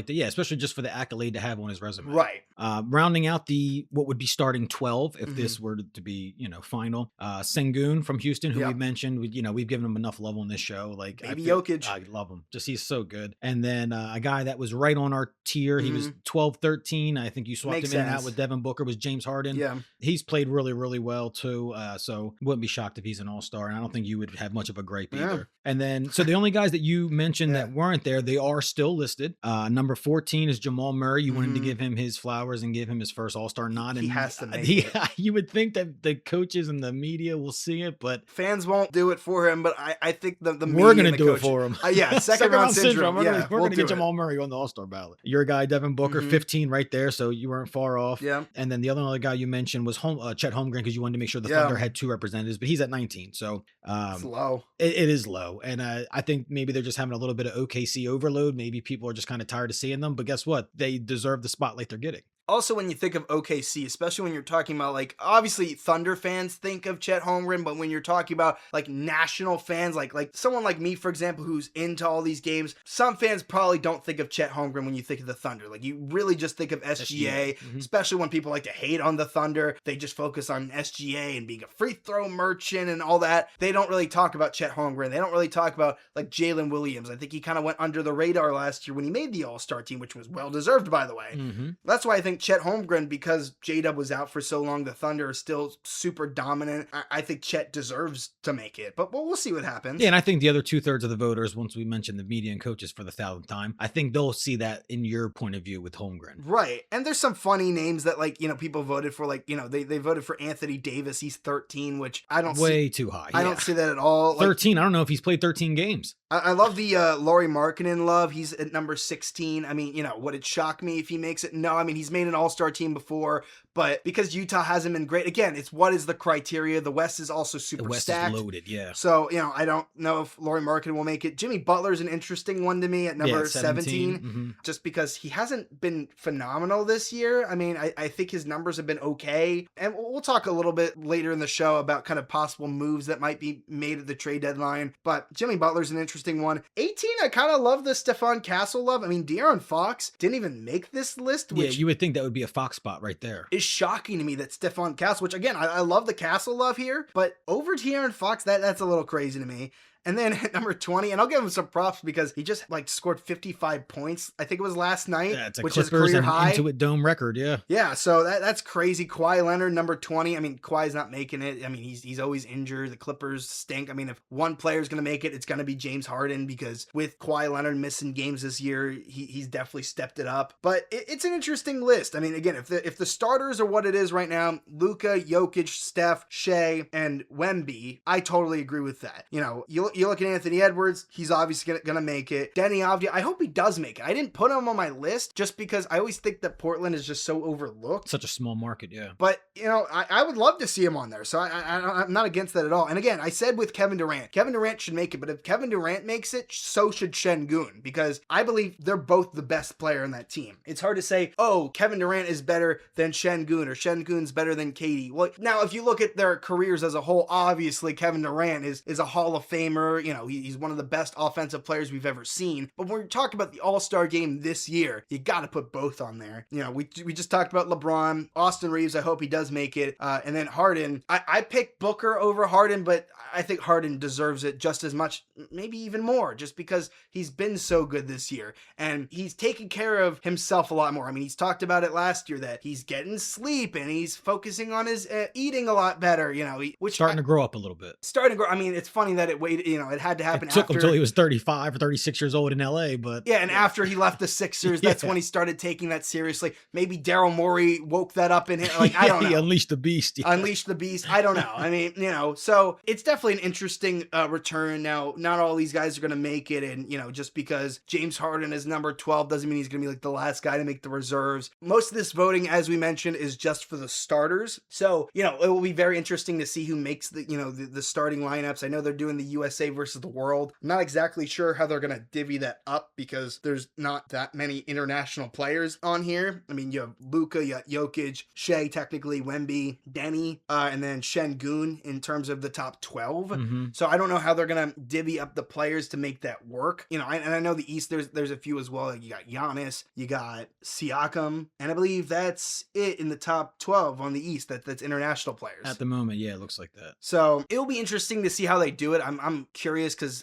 Yeah, especially just for the accolade to have on his resume. Right. Rounding out what would be starting 12 if this were to be, you know, final. Sengun from Houston, who we mentioned, we've given him enough love on this show. Like Jokic. I love him. Just he's so good. And then a guy that was right on our tier. He was 12-13. I think you swapped him in and out with Devin Booker. Was James Harden. Yeah. He's played really, really well too. So wouldn't be shocked if he's an All-Star. And I don't think you would have much of a gripe either. And then, so the only guys that you mentioned that weren't there, they are still listed. Number 14 is Jamal Murray. You wanted to Mhm. give him his flowers and give him his first All-Star nod. He And has to make it. You would think that the coaches and the media will see it, but Fans won't do it for him, but I think the we're media going and to the do it coach- for him. Yeah, second round syndrome. We're Yeah, going to do get it. Jamal Murray on the All-Star ballot. Your guy, Devin Booker, Mhm. 15 right there, so you weren't far off. Yeah. And then the other guy you mentioned was Chet Holmgren, because you wanted to make sure the Yeah. Thunder had 2 representatives, but he's at 19. So It's low. it is low. And I think maybe they're just having a little bit of OKC overload. Maybe people are just kind of tired of seeing them. But guess what? They deserve the spotlight they're getting. Also, when you think of OKC, especially when you're talking about, like, obviously Thunder fans think of Chet Holmgren, but when you're talking about, like, national fans, like someone like me, for example, who's into all these games, some fans probably don't think of Chet Holmgren when you think of the Thunder. Like, you really just think of SGA, Mhm. especially when people like to hate on the Thunder. They just focus on SGA and being a free throw merchant and all that. They don't really talk about Chet Holmgren. They don't really talk about, like, Jalen Williams. I think he kind of went under the radar last year when he made the All-Star team, which was well-deserved, by the way. Mm-hmm. That's why I think Chet Holmgren, because J-Dub was out for so long, the Thunder are still super dominant. I think Chet deserves to make it, but we'll see what happens. Yeah, and I think the other 2/3 of the voters, once we mention the media and coaches for the 1,000th time, I think they'll see that in your point of view with Holmgren. Right. And there's some funny names that, like, people voted for, like, they voted for Anthony Davis. He's 13, which I don't Way see. too high. I don't see that at all. Like, 13. I don't know if he's played 13 games. I love the Lauri Markkanen love. He's at number 16. I mean, would it shock me if he makes it? No, I mean, he's made an all-star team before, but because Utah hasn't been great, again, it's what is the criteria? The West is also super The West stacked. is loaded, yeah. So, I don't know if Lauri Markkanen will make it. Jimmy Butler's an interesting one to me at number 17, Mhm. just because he hasn't been phenomenal this year. I mean, I think his numbers have been okay. And we'll talk a little bit later in the show about kind of possible moves that might be made at the trade deadline. But Jimmy Butler's an interesting one. 18, I kind of love the Stephon Castle love. I mean, De'Aaron Fox didn't even make this list, which Yeah, you would think that would be a Fox spot right there. is shocking to me that Stephon Castle, which again, I love the Castle love here, but over De'Aaron Fox, that's a little crazy to me. And then at number 20, and I'll give him some props because he just scored 55 points. I think it was last night, Yeah, it's a which is Clippers career and high. Intuit Dome record, yeah. Yeah, so that's crazy. Kawhi Leonard, number 20. I mean, Kawhi's not making it. I mean, he's always injured. The Clippers stink. I mean, if one player's going to make it, it's going to be James Harden, because with Kawhi Leonard missing games this year, he's definitely stepped it up. But it's an interesting list. I mean, again, if the starters are what it is right now, Luka, Jokic, Steph, Shea, and Wemby, I totally agree with that. You look at Anthony Edwards, he's obviously gonna make it. Denny Avdia, I hope he does make it. I didn't put him on my list just because I always think that Portland is just so overlooked. Such a small market, yeah. But, I would love to see him on there. So I'm not against that at all. And again, I said with Kevin Durant should make it. But if Kevin Durant makes it, so should Şengün, because I believe they're both the best player in that team. It's hard to say, oh, Kevin Durant is better than Şengün or Şengün's better than KD. Well, now, if you look at their careers as a whole, obviously Kevin Durant is a Hall of Famer. He's one of the best offensive players we've ever seen. But when we talk about the All-Star game this year, you got to put both on there. We just talked about LeBron, Austin Reeves. I hope he does make it. And then Harden. I picked Booker over Harden, but I think Harden deserves it just as much, maybe even more, just because he's been so good this year. And he's taken care of himself a lot more. I mean, he's talked about it last year that he's getting sleep and he's focusing on his eating a lot better, which Starting to grow up a little bit. Starting to grow. I mean, it's funny that it waited, it had to happen It took after. him until he was 35 or 36 years old in LA, but Yeah, and after he left the Sixers, that's when he started taking that seriously. Maybe Daryl Morey woke that up in him. I don't know. He unleashed the beast. Yeah. Unleash the beast. I don't know. I mean, so it's definitely an interesting return. Now, not all these guys are going to make it. And, just because James Harden is number 12 doesn't mean he's going to be like the last guy to make the reserves. Most of this voting, as we mentioned, is just for the starters. So, it will be very interesting to see who makes the starting lineups. I know they're doing the USA versus the world. I'm not exactly sure how they're going to divvy that up because there's not that many international players on here. I mean, you have Luka, you got Jokic, Shea, technically, Wemby, Denny, and then Şengün in terms of the top 12. Mm-hmm. So I don't know how they're going to divvy up the players to make that work. And I know the East, there's a few as well. Like you got Giannis, you got Siakam, and I believe that's it in the top 12 on the East. That's international players. At the moment, yeah, it looks like that. So it'll be interesting to see how they do it. I'm curious because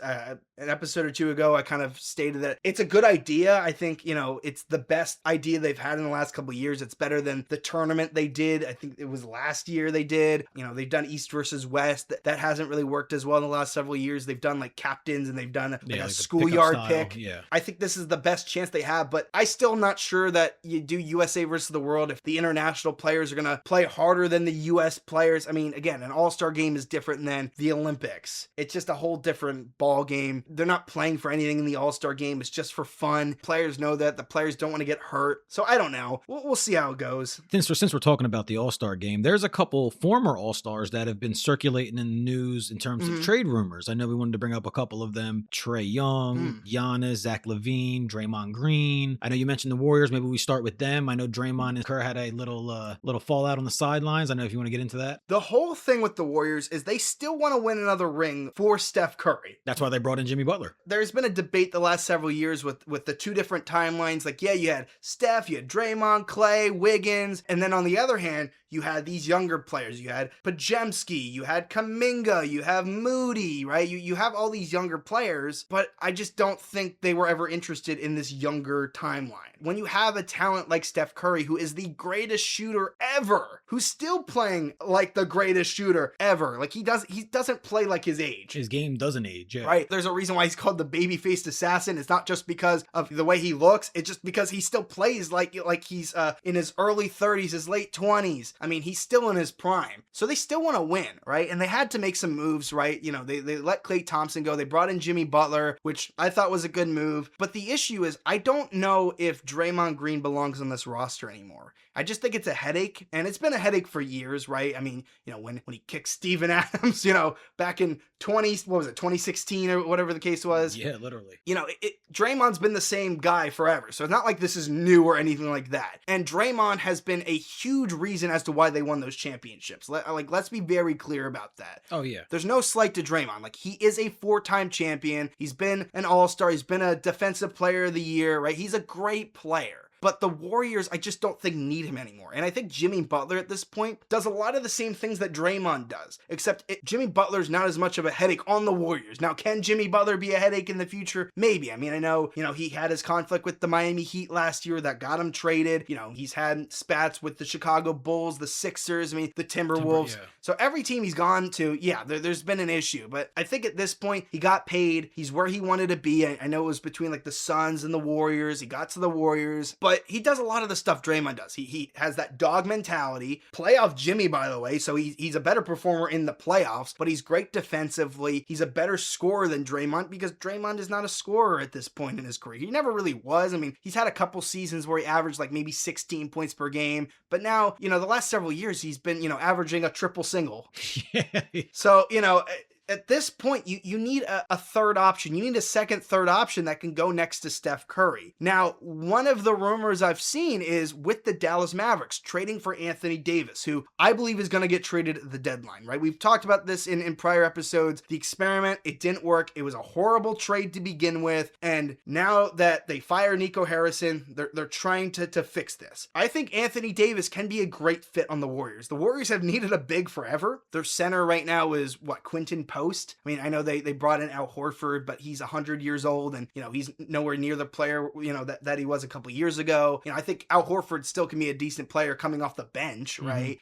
an episode or two ago, I kind of stated that it's a good idea. I think, it's the best idea they've had in the last couple of years. It's better than the tournament they did. I think it was last year they did. They've done East versus West. That hasn't really worked as well in the last several years. They've done like captains and they've done a schoolyard pick. Yeah. I think this is the best chance they have, but I still not sure that you do USA versus the world if the international players are going to play harder than the US players. I mean, again, an all-star game is different than the Olympics. It's just a whole different ball game. They're not playing for anything in the all-star game. It's just for fun. Players know that. The players don't want to get hurt. So I don't know. We'll see how it goes. Since we're talking about the all-star game, there's a couple former all-stars that have been circulating in the news in terms of trade rumors. I know we wanted to bring up a couple of them. Trae Young, Giannis, Zach LaVine, Draymond Green. I know you mentioned the Warriors. Maybe we start with them. I know Draymond and Kerr had a little fallout on the sidelines. I know if you want to get into that. The whole thing with the Warriors is they still want to win another ring for Steph Curry. That's why they brought in Jimmy Butler. There's been a debate the last several years with the two different timelines. Like, yeah, you had Steph, you had Draymond, Clay, Wiggins, and then on the other hand, you had these younger players. You had Pajemski, you had Kuminga, you have Moody, right? You have all these younger players, but I just don't think they were ever interested in this younger timeline. When you have a talent like Steph Curry, who is the greatest shooter ever, who's still playing like the greatest shooter ever, like he doesn't play like his age. His game doesn't age, yeah. Right? There's a reason why he's called the baby-faced assassin. It's not just because of the way he looks. It's just because he still plays like he's in his early 30s, his late 20s. I mean, he's still in his prime. So they still want to win, right? And they had to make some moves, right? They let Klay Thompson go. They brought in Jimmy Butler, which I thought was a good move. But the issue is, I don't know if Draymond Green belongs on this roster anymore. I just think it's a headache, and it's been a headache for years, right? I mean, when he kicked Steven Adams, back in 2016 or whatever the case was. Yeah, literally. Draymond's been the same guy forever, so it's not like this is new or anything like that. And Draymond has been a huge reason as to why they won those championships. Let's be very clear about that. Oh, yeah. There's no slight to Draymond. Like, he is a 4-time champion. He's been an all-star. He's been a defensive player of the year, right? He's a great player. But the Warriors, I just don't think need him anymore. And I think Jimmy Butler at this point does a lot of the same things that Draymond does, except Jimmy Butler's not as much of a headache on the Warriors. Now, can Jimmy Butler be a headache in the future? Maybe. I mean, I know, he had his conflict with the Miami Heat last year that got him traded. He's had spats with the Chicago Bulls, the Sixers, the Timberwolves. Yeah. So every team he's gone to, there's been an issue. But I think at this point, he got paid. He's where he wanted to be. I know it was between like the Suns and the Warriors. He got to the Warriors. But he does a lot of the stuff Draymond does. He has that dog mentality. Playoff Jimmy, by the way, so he's a better performer in the playoffs, but he's great defensively. He's a better scorer than Draymond because Draymond is not a scorer at this point in his career. He never really was. I mean, he's had a couple seasons where he averaged like maybe 16 points per game, but now, the last several years he's been, averaging a triple single. So, at this point, you need a third option. You need a third option that can go next to Steph Curry. Now, one of the rumors I've seen is with the Dallas Mavericks trading for Anthony Davis, who I believe is going to get traded at the deadline, right? We've talked about this in prior episodes. The experiment, it didn't work. It was a horrible trade to begin with. And now that they fire Nico Harrison, they're trying to fix this. I think Anthony Davis can be a great fit on the Warriors. The Warriors have needed a big forever. Their center right now is Quinton Post. I mean, I know they brought in Al Horford, but he's 100 years old and, he's nowhere near the player, that he was a couple years ago. I think Al Horford still can be a decent player coming off the bench, right?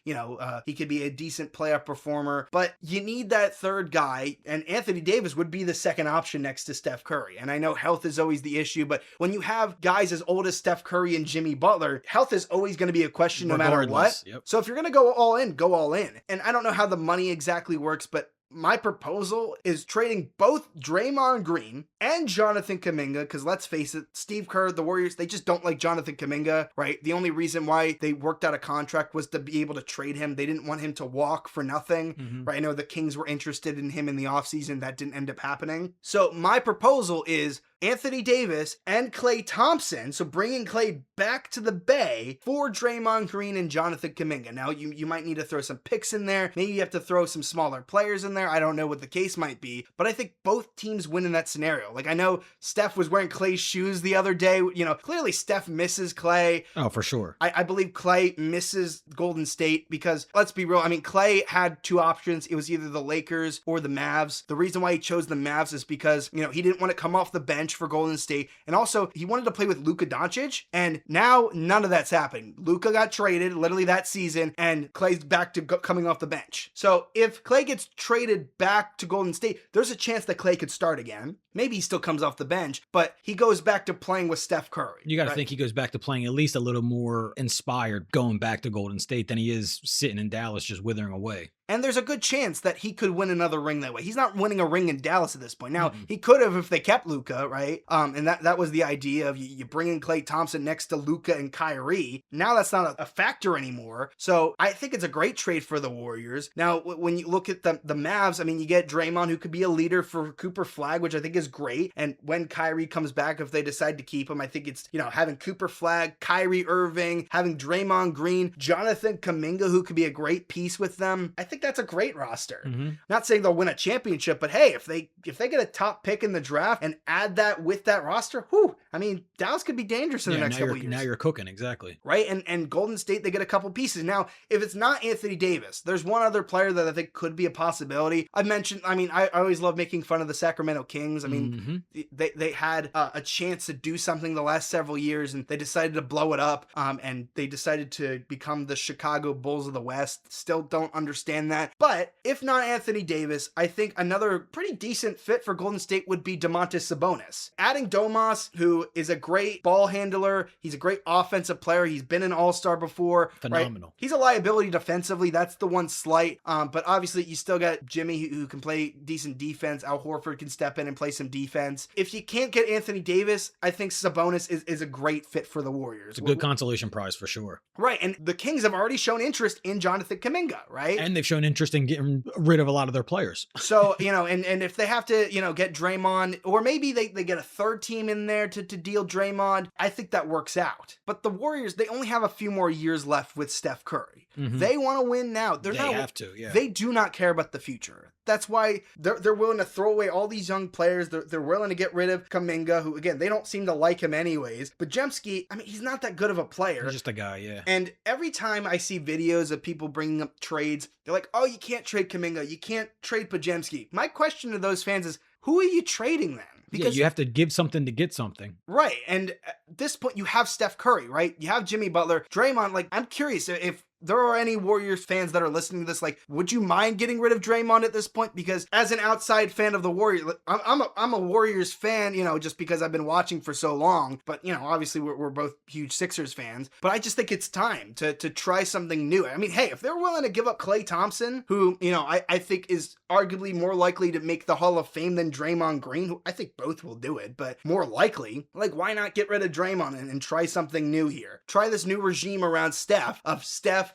He could be a decent playoff performer, but you need that third guy, and Anthony Davis would be the second option next to Steph Curry. And I know health is always the issue, but when you have guys as old as Steph Curry and Jimmy Butler, health is always going to be a question no matter what. Yep. So if you're going to go all in, go all in. And I don't know how the money exactly works, but my proposal is trading both Draymond Green and Jonathan Kuminga, because let's face it, Steve Kerr, the Warriors, they just don't like Jonathan Kuminga, right? The only reason why they worked out a contract was to be able to trade him. They didn't want him to walk for nothing, right? I know the Kings were interested in him in the offseason. That didn't end up happening. So my proposal is Anthony Davis and Klay Thompson, so bringing Klay back to the Bay for Draymond Green and Jonathan Kuminga. Now, you might need to throw some picks in there. Maybe you have to throw some smaller players in there. I don't know what the case might be, but I think both teams win in that scenario. Like, I know Steph was wearing Klay's shoes the other day. You know, clearly Steph misses Klay. Oh, for sure. I believe Klay misses Golden State because, let's be real, I mean, Klay had two options. It was either the Lakers or the Mavs. The reason why he chose the Mavs is because, you know, he didn't want to come off the bench for Golden State. And also, he wanted to play with Luka Doncic. And now none of that's happening. Luka got traded literally that season, and Klay's back to coming off the bench. So if Klay gets traded back to Golden State, there's a chance that Klay could start again. Maybe he still comes off the bench, but he goes back to playing with Steph Curry. You got to think he goes back to playing at least a little more inspired going back to Golden State than he is sitting in Dallas just withering away. And there's a good chance that he could win another ring that way. He's not winning a ring in Dallas at this point. Now, he could have if they kept Luka, right? And that was the idea of you bring in Klay Thompson next to Luka and Kyrie. Now that's not a factor anymore. So I think it's a great trade for the Warriors. Now, when you look at the Mavs, I mean, you get Draymond, who could be a leader for Cooper Flagg, which I think is great. And when Kyrie comes back, if they decide to keep him, I think it's, you know, having Cooper Flagg, Kyrie Irving, having Draymond Green, Jonathan Kuminga, who could be a great piece with them. I think that's a great roster. Not saying they'll win a championship, but hey, if they get a top pick in the draft and add that with that roster, whew, I mean, Dallas could be dangerous in the next couple of years. Now you're cooking, exactly. Right? And Golden State, they get a couple pieces. Now, if it's not Anthony Davis, there's one other player that I think could be a possibility. I mentioned, I mean, I always love making fun of the Sacramento Kings. I mean, they had a chance to do something the last several years, and they decided to blow it up, and they decided to become the Chicago Bulls of the West. Still don't understand that. But if not Anthony Davis, I think another pretty decent fit for Golden State would be Domantas Sabonis. Adding Domas, who is a great ball handler, he's a great offensive player. He's been an all-star before. Phenomenal. Right? He's a liability defensively. That's the one slight. But obviously, you still got Jimmy, who can play decent defense. Al Horford can step in and play some defense. If you can't get Anthony Davis, I think Sabonis is a great fit for the Warriors. It's a good consolation prize for sure. Right. And the Kings have already shown interest in Jonathan Kuminga, right? And they've shown interest in getting rid of a lot of their players. So, you know, and if they have to, you know, get Draymond, or maybe they get a third team in there to deal Draymond, I think that works out. But the Warriors, they only have a few more years left with Steph Curry. They want to win now. They have to, yeah. They do not care about the future. That's why they're willing to throw away all these young players. They're willing to get rid of Kuminga, who, again, they don't seem to like him anyways. But Jemski, I mean, he's not that good of a player. He's just a guy, yeah. And every time I see videos of people bringing up trades, they're like, oh, you can't trade Kuminga. You can't trade Podziemski. My question to those fans is, who are you trading then? Because you have to give something to get something. Right. And at this point, you have Steph Curry, right? You have Jimmy Butler. Draymond, like, I'm curious if there are any Warriors fans that are listening to this, like, would you mind getting rid of Draymond at this point? Because as an outside fan of the Warriors, I'm a Warriors fan, you know, just because I've been watching for so long. But, you know, obviously we're both huge Sixers fans. But I just think it's time to try something new. I mean, hey, if they're willing to give up Klay Thompson, who, you know, I think is arguably more likely to make the Hall of Fame than Draymond Green, who I think both will do it, but more likely, like, why not get rid of Draymond and try something new here? Try this new regime around Steph,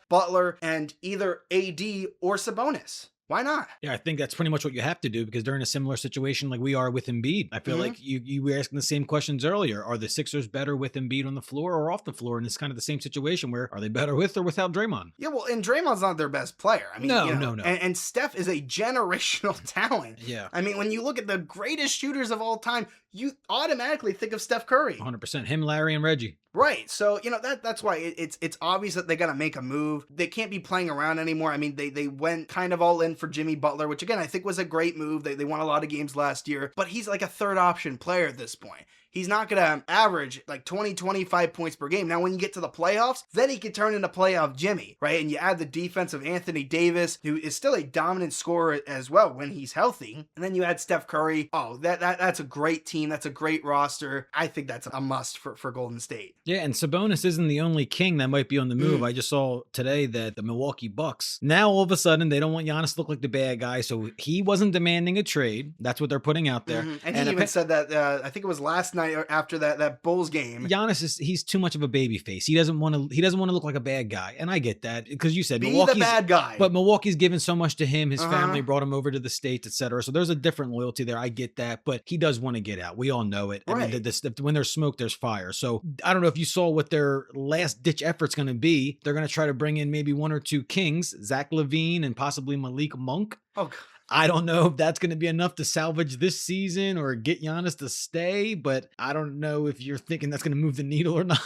Butler, and either AD or Sabonis. Why not? Yeah, I think that's pretty much what you have to do, because they're in a similar situation like we are with Embiid. I feel like you were asking the same questions earlier. Are the Sixers better with Embiid on the floor or off the floor? And it's kind of the same situation where, are they better with or without Draymond? Yeah, well, and Draymond's not their best player. I mean, no. And Steph is a generational talent. Yeah. I mean, when you look at the greatest shooters of all time, you automatically think of Steph Curry. 100%. Him, Larry, and Reggie. Right. So, you know, that's why it's obvious that they got to make a move. They can't be playing around anymore. I mean, they went kind of all in for Jimmy Butler, which, again, I think was a great move. They won a lot of games last year, but he's like a third option player at this point. He's not going to average like 20, 25 points per game. Now, when you get to the playoffs, then he can turn into playoff Jimmy, right? And you add the defense of Anthony Davis, who is still a dominant scorer as well when he's healthy. And then you add Steph Curry. Oh, that's a great team. That's a great roster. I think that's a must for Golden State. Yeah, and Sabonis isn't the only king that might be on the move. I just saw today that the Milwaukee Bucks, now all of a sudden, they don't want Giannis to look like the bad guy, so he wasn't demanding a trade. That's what they're putting out there. And he even said that, I think it was last night, night or after that Bulls game. Giannis he's too much of a baby face. He doesn't want to look like a bad guy. And I get that because you said Be Milwaukee's the bad guy. But Milwaukee's given so much to him. His Uh-huh. family brought him over to the States, etc. So there's a different loyalty there. I get that, but he does want to get out. We all know it. Right. I mean, when there's smoke, there's fire. So I don't know if you saw what their last ditch effort's going to be. They're going to try to bring in maybe one or two Kings, Zach LaVine and possibly Malik Monk. Oh, God. I don't know if that's going to be enough to salvage this season or get Giannis to stay, but I don't know if you're thinking that's going to move the needle or not.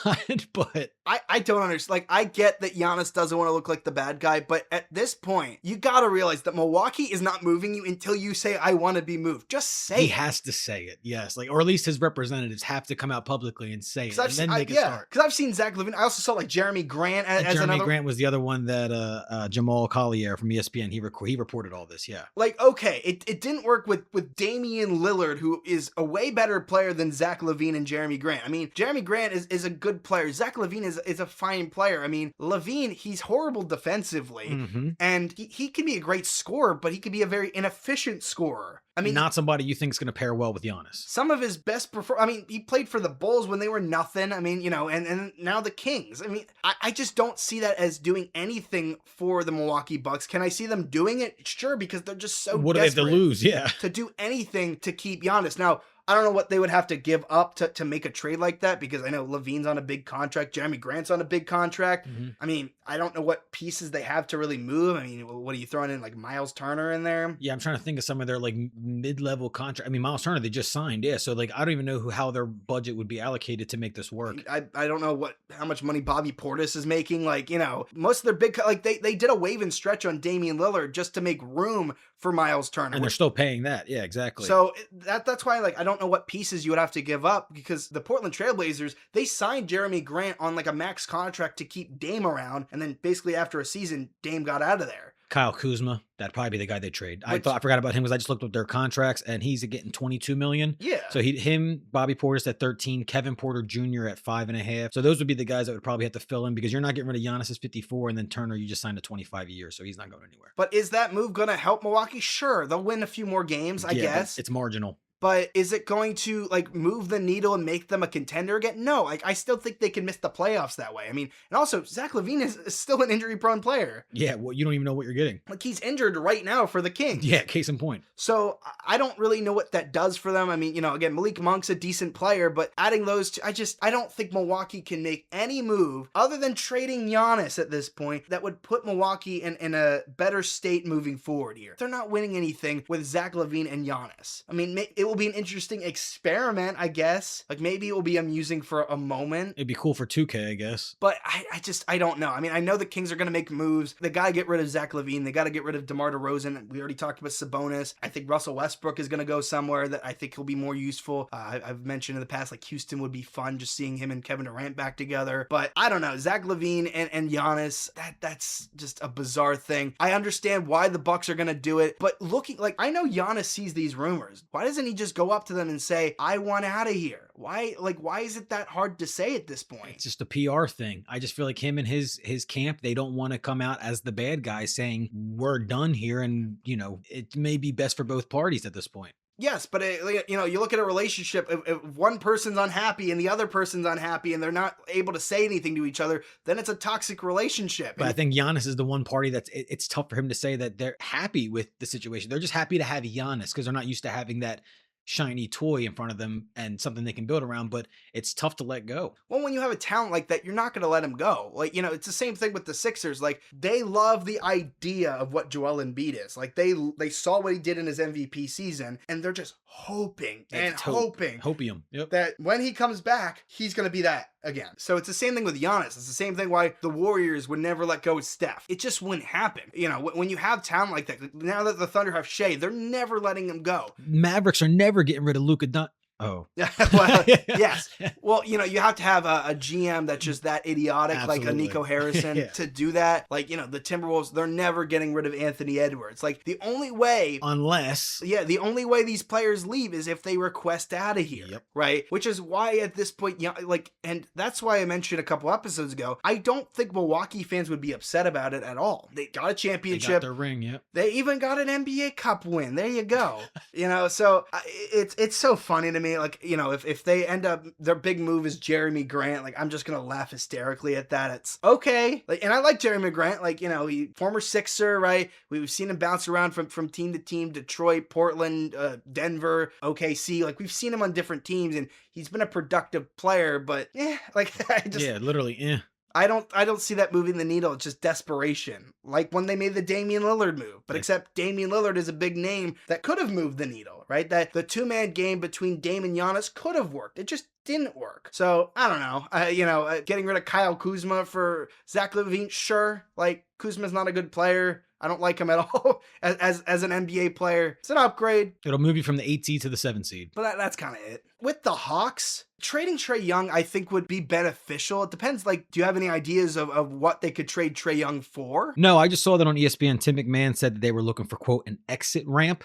But I don't understand. Like, I get that Giannis doesn't want to look like the bad guy, but at this point, you got to realize that Milwaukee is not moving you until you say, I want to be moved. Just say he it. has to say it, yes. Like, or at least his representatives have to come out publicly and say it, and then make it start. Because I've seen Zach LaVine. I also saw like Jeremy Grant as Jeremy another. Grant was the other one that Jamal Collier from ESPN, he reported all this, yeah. Like, okay, it didn't work with Damian Lillard, who is a way better player than Zach LaVine and Jeremy Grant. I mean, Jeremy Grant is a good player. Zach LaVine is a fine player. I mean, LaVine, he's horrible defensively, and he can be a great scorer, but he can be a very inefficient scorer. I mean, not somebody you think is going to pair well with Giannis. Some of his best I mean, he played for the Bulls when they were nothing. I mean, you know, and now the Kings. I mean, I just don't see that as doing anything for the Milwaukee Bucks. Can I see them doing it? Sure, because they're just so what do they have to lose? Yeah. To do anything to keep Giannis. Now, I don't know what they would have to give up to make a trade like that, because I know LaVine's on a big contract. Jeremy Grant's on a big contract. I mean, I don't know what pieces they have to really move. I mean, what are you throwing in, like Miles Turner in there? Yeah, I'm trying to think of some of their like mid-level contract. I mean, Miles Turner, they just signed. Yeah. So like, I don't even know how their budget would be allocated to make this work. I don't know how much money Bobby Portis is making. Like, you know, most of their big, like they did a wave and stretch on Damian Lillard just to make room for Miles Turner. And they're still paying that. Yeah, exactly. So that's why, like, I don't know what pieces you would have to give up, because the Portland Trailblazers, they signed Jeremy Grant on like a max contract to keep Dame around. And then basically after a season, Dame got out of there. Kyle Kuzma, that'd probably be the guy they trade. I forgot about him because I just looked up their contracts and he's getting $22 million. Yeah. So Bobby Portis at 13, Kevin Porter Jr. at 5.5. So those would be the guys that would probably have to fill in, because you're not getting rid of Giannis's 54, and then Turner, you just signed a 25 a year, so he's not going anywhere. But is that move going to help Milwaukee? Sure, they'll win a few more games, I guess. It's marginal. But is it going to like move the needle and make them a contender again? No, like I still think they can miss the playoffs that way. I mean, and also Zach LaVine is still an injury-prone player. Yeah, well, you don't even know what you're getting. Like, he's injured right now for the Kings. Yeah, case in point. So I don't really know what that does for them. I mean, you know, again, Malik Monk's a decent player, but adding those two, I don't think Milwaukee can make any move other than trading Giannis at this point that would put Milwaukee in a better state moving forward here. They're not winning anything with Zach LaVine and Giannis. I mean, it will be an interesting experiment, I guess. Like, maybe it will be amusing for a moment. It'd be cool for 2K, I guess. But I don't know. I mean, I know the Kings are going to make moves. They got to get rid of Zach LaVine. They got to get rid of DeMar DeRozan. We already talked about Sabonis. I think Russell Westbrook is going to go somewhere that I think he'll be more useful. I've mentioned in the past, like, Houston would be fun, just seeing him and Kevin Durant back together. But I don't know. Zach LaVine and Giannis, that's just a bizarre thing. I understand why the Bucks are going to do it, but looking like, I know Giannis sees these rumors. Why doesn't he just go up to them and say, I want out of here? Why is it that hard to say at this point? It's just a PR thing. I just feel like him and his camp, they don't want to come out as the bad guy saying we're done here, and you know, it may be best for both parties at this point. Yes, but you know, you look at a relationship, if one person's unhappy and the other person's unhappy and they're not able to say anything to each other, then it's a toxic relationship. But I think Giannis is the one party it's tough for him to say that they're happy with the situation. They're just happy to have Giannis because they're not used to having that shiny toy in front of them and something they can build around, but it's tough to let go. Well, when you have a talent like that, you're not going to let him go. Like, you know, it's the same thing with the Sixers. Like, they love the idea of what Joel Embiid is. Like, they saw what he did in his MVP season, and they're just hoping Hopium. Yep. that when he comes back, he's going to be that again. So it's the same thing with Giannis. It's the same thing why the Warriors would never let go of Steph. It just wouldn't happen. You know, when you have talent like that, now that the Thunder have Shea, they're never letting him go. Mavericks are never getting rid of Luka Well, yes. Well, you know, you have to have a GM that's just that idiotic, Absolutely. like a Nico Harrison, to do that. Like, you know, the Timberwolves, they're never getting rid of Anthony Edwards. Like, the only way these players leave is if they request out of here, right? Which is why at this point, you know, like, and that's why I mentioned a couple episodes ago, I don't think Milwaukee fans would be upset about it at all. They got a championship. They got their ring, yep. They even got an NBA Cup win. There you go. You know, so it's so funny to me. me. Like, if they end up, their big move is Jeremy Grant, like, I'm just going to laugh hysterically at that. It's okay. Like, and I like Jeremy Grant, like, he former Sixer, right? We've seen him bounce around from team to team, Detroit, Portland, Denver, OKC. Like, we've seen him on different teams, and he's been a productive player, but literally. I don't see that moving the needle. It's just desperation. Like when they made the Damian Lillard move. But except Damian Lillard is a big name that could have moved the needle, right? That the two-man game between Dame and Giannis could have worked. It just didn't work. So, I don't know. Getting rid of Kyle Kuzma for Zach LaVine, sure. Like, Kuzma's not a good player. I don't like him at all as an NBA player. It's an upgrade. It'll move you from the 8 seed to the 7 seed. But that's kind of it. With the Hawks, trading Trae Young, I think, would be beneficial. It depends, like, do you have any ideas of what they could trade Trae Young for? No, I just saw that on ESPN. Tim McMahon said that they were looking for, quote, an exit ramp.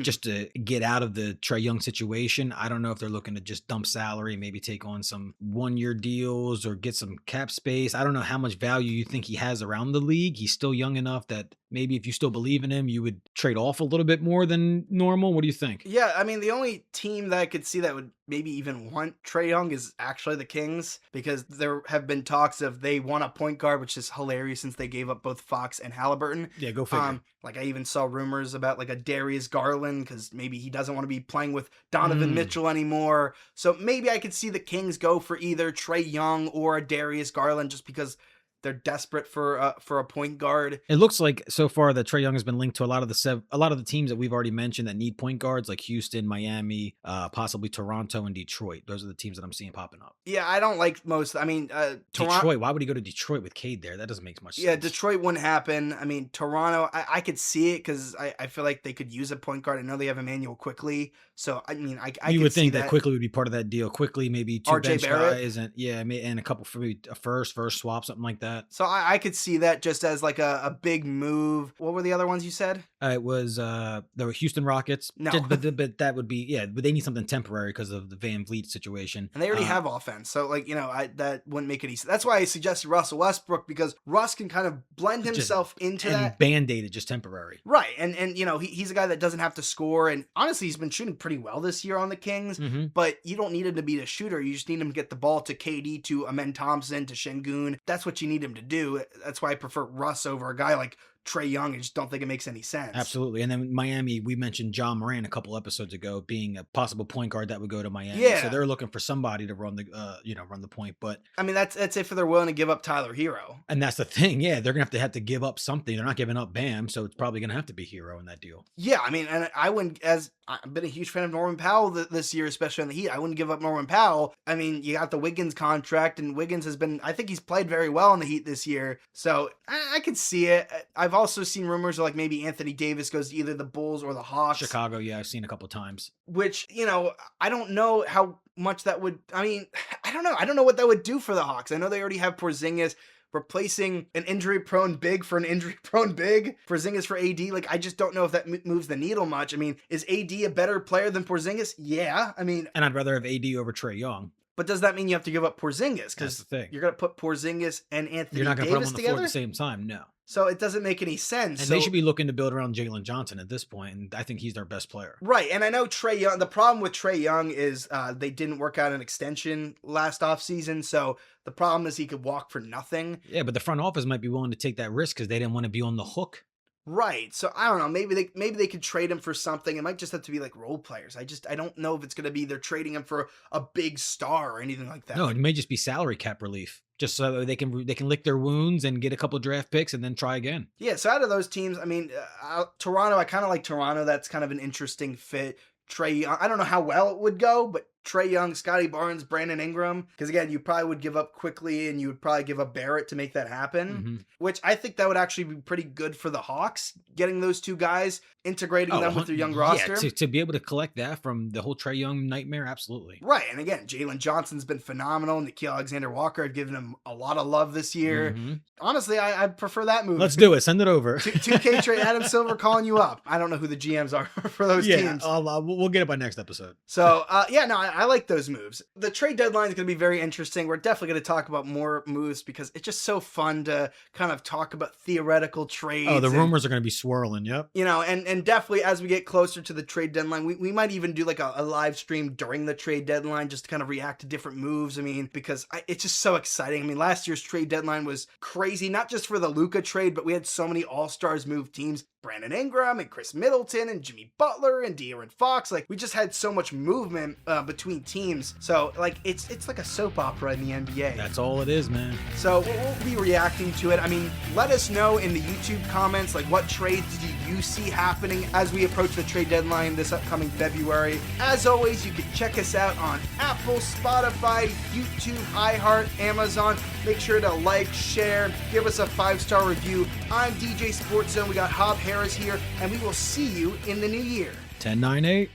Just to get out of the Trae Young situation. I don't know if they're looking to just dump salary, maybe take on some 1-year deals or get some cap space. I don't know how much value you think he has around the league. He's still young enough that maybe if you still believe in him, you would trade off a little bit more than normal. What do you think? Yeah, I mean, the only team that I could see that would maybe even want Trae Young is actually the Kings, because there have been talks of they want a point guard, which is hilarious since they gave up both Fox and Halliburton. Yeah, go figure. Like, I even saw rumors about like a Darius Garland, because maybe he doesn't want to be playing with Donovan Mitchell anymore. So maybe I could see the Kings go for either Trae Young or a Darius Garland, just because they're desperate for a point guard. It looks like so far that Trae Young has been linked to a lot of the teams that we've already mentioned that need point guards, like Houston, Miami, possibly Toronto and Detroit. Those are the teams that I'm seeing popping up. Yeah, I don't like most. I mean, Detroit. Why would he go to Detroit with Cade there? That doesn't make much sense. Yeah, Detroit wouldn't happen. I mean, Toronto, I could see it because I feel like they could use a point guard. I know they have Emmanuel Quickly, so I mean, I you could would think see that Quickly would be part of that deal. Quickly, maybe 2 RJ bench Barrett? guys, and a couple for maybe a first swap, something like that. So I could see that just as like a big move. What were the other ones you said? It was the Houston Rockets. No. but that would be but they need something temporary because of the Van Vliet situation, And they already have offense, so like that wouldn't make any sense. That's why I suggested Russell Westbrook, because Russ can kind of blend himself into that. Band-aid it, just temporary. Right, and he's a guy that doesn't have to score, and honestly, he's been shooting pretty well this year on the Kings. But you don't need him to be a shooter. You just need him to get the ball to KD, to Amen Thompson, to Şengün. That's what you need him to do. That's why I prefer Russ over a guy like Trae Young. I just don't think it makes any sense. Absolutely. And then Miami, we mentioned John Moran a couple episodes ago being a possible point guard that would go to Miami. Yeah. So they're looking for somebody to run the run the point. But I mean, that's if they're willing to give up Tyler Hero. And that's the thing. Yeah, they're gonna have to give up something. They're not giving up Bam, so it's probably gonna have to be Hero in that deal. Yeah, I mean, and I wouldn't, as I've been a huge fan of Norman Powell this year, especially on the Heat. I wouldn't give up Norman Powell. I mean, you got the Wiggins contract, and Wiggins I think he's played very well on the Heat this year. So I could see it. I've also seen rumors of like maybe Anthony Davis goes to either the Bulls or the Hawks. Chicago, yeah, I've seen a couple times. Which, I don't know how much that would, I mean, I don't know. I don't know what that would do for the Hawks. I know they already have Porzingis. Replacing an injury-prone big for an injury-prone big. Porzingis for AD. Like, I just don't know if that moves the needle much. I mean, is AD a better player than Porzingis? Yeah. I mean... And I'd rather have AD over Trae Young. But does that mean you have to give up Porzingis? That's the thing. You're going to put Porzingis and Anthony Davis together? You're not going to put them on the floor at the same time, no. So it doesn't make any sense. And they should be looking to build around Jalen Johnson at this point, and I think he's their best player. Right, and I know Trae Young, the problem with Trae Young is they didn't work out an extension last offseason, so the problem is he could walk for nothing. Yeah, but the front office might be willing to take that risk because they didn't want to be on the hook. Right, so I don't know, maybe they could trade him for something. It might just have to be like role players. I don't know if it's going to be they're trading him for a big star or anything like that. No, it may just be salary cap relief. Just so they can lick their wounds and get a couple draft picks and then try again. Yeah, so out of those teams, I mean, Toronto, I kind of like Toronto. That's kind of an interesting fit. Trae Young, I don't know how well it would go, but Trae Young, Scotty Barnes, Brandon Ingram. Because again, you probably would give up Quickly and you would probably give up Barrett to make that happen. Which I think that would actually be pretty good for the Hawks, getting those two guys, integrating them with their young roster. Yeah, to be able to collect that from the whole Trae Young nightmare, absolutely. Right, and again, Jalen Johnson's been phenomenal. Nickeil Alexander-Walker, I've given him a lot of love this year. Honestly, I prefer that move. Let's do it. Send it over. 2K trade, Adam Silver calling you up. I don't know who the GMs are for those teams. We'll get it by next episode. So, I like those moves. The trade deadline is going to be very interesting. We're definitely going to talk about more moves because it's just so fun to kind of talk about theoretical trades. Oh, the rumors are going to be swirling, yep. And And definitely as we get closer to the trade deadline, we might even do like a live stream during the trade deadline just to kind of react to different moves. I mean, because it's just so exciting. I mean, last year's trade deadline was crazy, not just for the Luka trade, but we had so many all-stars move teams. Brandon Ingram and Chris Middleton and Jimmy Butler and De'Aaron Fox. Like, we just had so much movement between teams. So, like, it's like a soap opera in the NBA. That's all it is, man. So we'll be reacting to it. I mean, let us know in the YouTube comments, like, what trades do you see happening as we approach the trade deadline this upcoming February. As always, you can check us out on Apple, Spotify, YouTube, iHeart, Amazon. Make sure to like, share, give us a 5-star review. I'm DJ Sports Zone. We got Hob Harris here, and we will see you in the new year. 10-9-8.